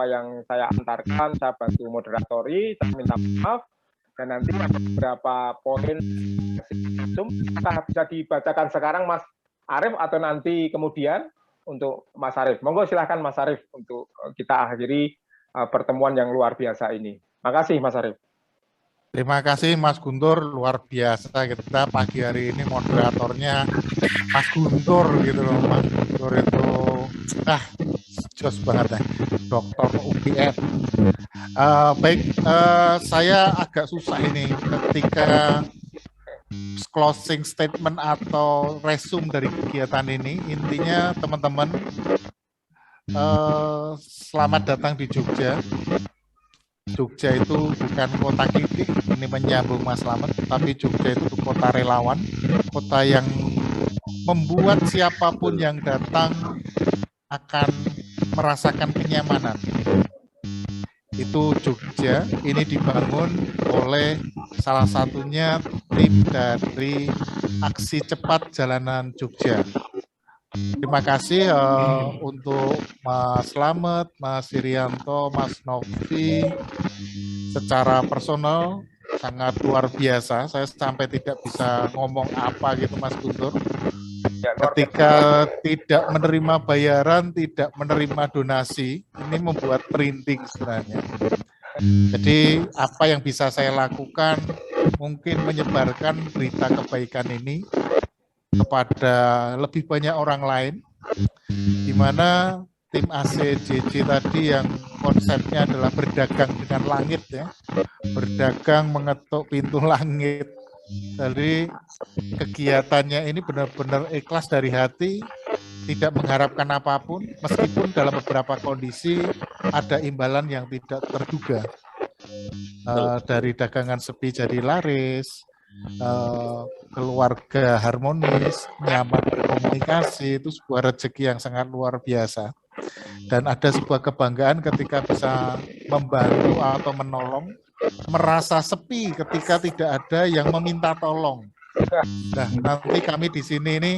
yang saya antarkan, saya bantu moderatori, saya minta maaf. Dan nanti ada beberapa poin bisa dibacakan sekarang Mas Arif atau nanti kemudian untuk Mas Arif. Monggo silahkan Mas Arif untuk kita akhiri pertemuan yang luar biasa ini. Makasih Mas Arif. Terima kasih Mas Guntur, luar biasa kita pagi hari ini moderatornya Mas Guntur gitu loh. Mas Guntur itu jos banget ya, Dokter UPN. Baik, saya agak susah ini ketika closing statement atau resume dari kegiatan ini. Intinya teman-teman, selamat datang di Jogja. Jogja itu bukan kota kritik, ini menyambung Mas Slamet, tapi Jogja itu kota relawan, kota yang membuat siapapun yang datang akan merasakan kenyamanan. Itu Jogja, ini dibangun oleh salah satunya tim dari Aksi Cepat Jalanan Jogja. Terima kasih untuk Mas Slamet, Mas Irianto, Mas Novi. Secara personal sangat luar biasa. Saya sampai tidak bisa ngomong apa gitu Mas Guntur. Ketika tidak menerima bayaran, tidak menerima donasi, ini membuat merinding sebenarnya. Jadi apa yang bisa saya lakukan, mungkin menyebarkan berita kebaikan ini kepada lebih banyak orang lain, di mana tim ACJJ tadi yang konsepnya adalah berdagang dengan langit ya, berdagang mengetuk pintu langit. Jadi kegiatannya ini benar-benar ikhlas dari hati, tidak mengharapkan apapun, meskipun dalam beberapa kondisi ada imbalan yang tidak terduga. Dari dagangan sepi jadi laris, keluarga harmonis, nyaman berkomunikasi, itu sebuah rezeki yang sangat luar biasa. Dan ada sebuah kebanggaan ketika bisa membantu atau menolong, merasa sepi ketika tidak ada yang meminta tolong. Nah, nanti kami di sini ini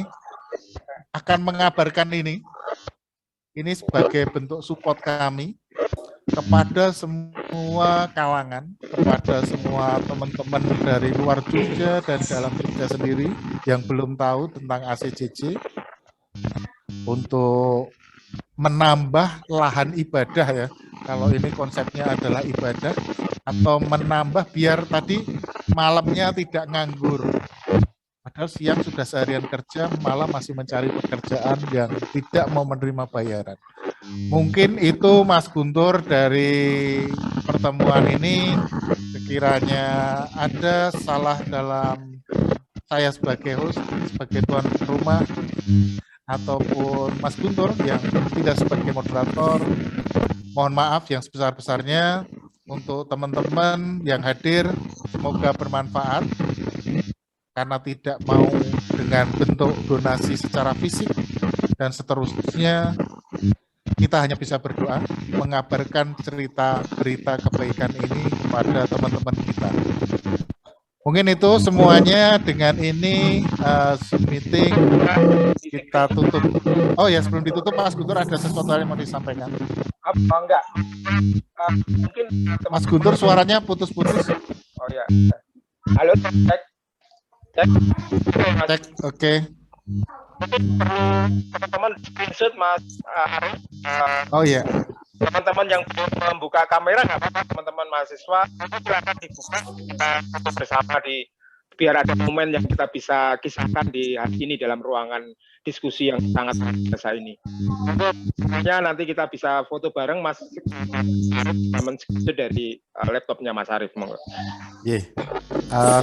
akan mengabarkan ini sebagai bentuk support kami kepada semua kalangan, kepada semua teman-teman dari luar Jogja dan dalam Jogja sendiri yang belum tahu tentang ACJJ, untuk menambah lahan ibadah ya. Kalau ini konsepnya adalah ibadah, atau menambah biar tadi malamnya tidak nganggur. Padahal siang sudah seharian kerja, malam masih mencari pekerjaan yang tidak mau menerima bayaran. Mungkin itu Mas Guntur dari pertemuan ini. Sekiranya ada salah dalam saya sebagai host, sebagai tuan rumah, ataupun Mas Guntur yang tidak sebagai moderator, mohon maaf yang sebesar-besarnya. Untuk teman-teman yang hadir, semoga bermanfaat, karena tidak mau dengan bentuk donasi secara fisik dan seterusnya. Kita hanya bisa berdoa, mengabarkan cerita berita kebaikan ini kepada teman-teman kita. Mungkin itu semuanya. Dengan ini Zoom meeting kita tutup. Oh ya, sebelum ditutup Mas Guntur ada sesuatu yang mau disampaikan? Enggak. Mungkin Mas Guntur suaranya putus-putus. Oh ya. Halo, cek. Cek, oke. Teman-teman screenshot Mas Arif. Oh iya. Teman-teman yang belum membuka kamera nggak apa-apa, teman-teman mahasiswa silakan dibuka, kita foto bersama biar ada momen yang kita bisa kisahkan di hari ini dalam ruangan diskusi yang sangat biasa ini. Sebenarnya nanti kita bisa foto bareng Mas teman dari laptopnya Mas Arif.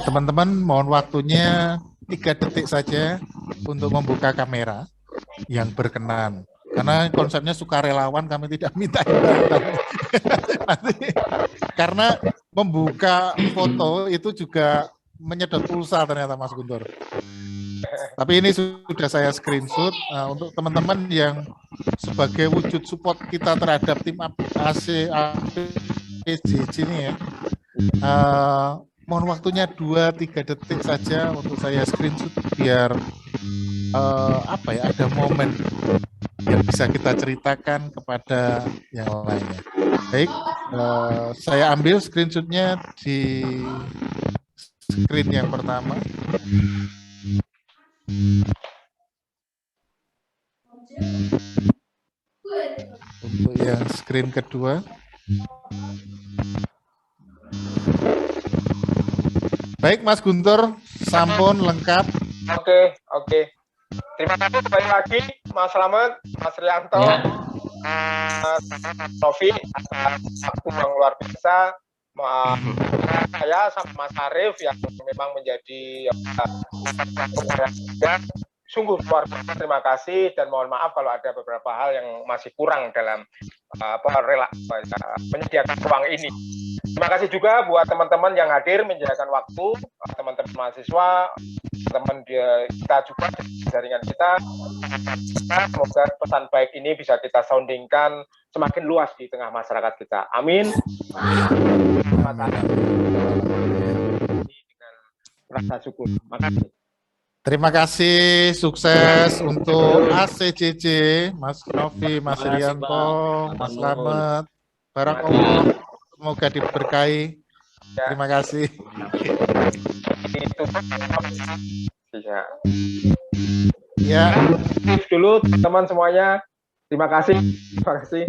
Teman-teman mohon waktunya 3 detik saja untuk membuka kamera yang berkenan. Karena konsepnya sukarelawan, kami tidak minta imbalan. Karena membuka foto itu juga menyedot pulsa ternyata Mas Guntur. Tapi ini sudah saya screenshot untuk teman-teman yang sebagai wujud support kita terhadap tim ACJJ ini ya. Mohon waktunya 2-3 detik saja untuk saya screenshot biar ada momen yang bisa kita ceritakan kepada yang lainnya. Baik, saya ambil screenshotnya di screen yang pertama. Untuk yang screen kedua. Baik Mas Guntur, sampun lengkap. Oke. Terima kasih kembali lagi Mas Slamet, Mas Rianto, Mas Novi atas waktu yang luar biasa. Saya sama Mas Arif yang memang menjadi sungguh luar biasa. Terima kasih dan mohon maaf kalau ada beberapa hal yang masih kurang dalam menyediakan ruang ini. Terima kasih juga buat teman-teman yang hadir menyediakan waktu, teman-teman mahasiswa, teman kita juga jaringan kita. Semoga pesan baik ini bisa kita soundingkan semakin luas di tengah masyarakat kita. Amin. Dengan rasa syukur. Makasih. Terima kasih, sukses untuk ACCC, Mas Novi, Mas Irianto, Mas Slamet, Barakallah, semoga diberkahi. Terima kasih. Ya, dulu teman semuanya. Terima kasih. Terima kasih.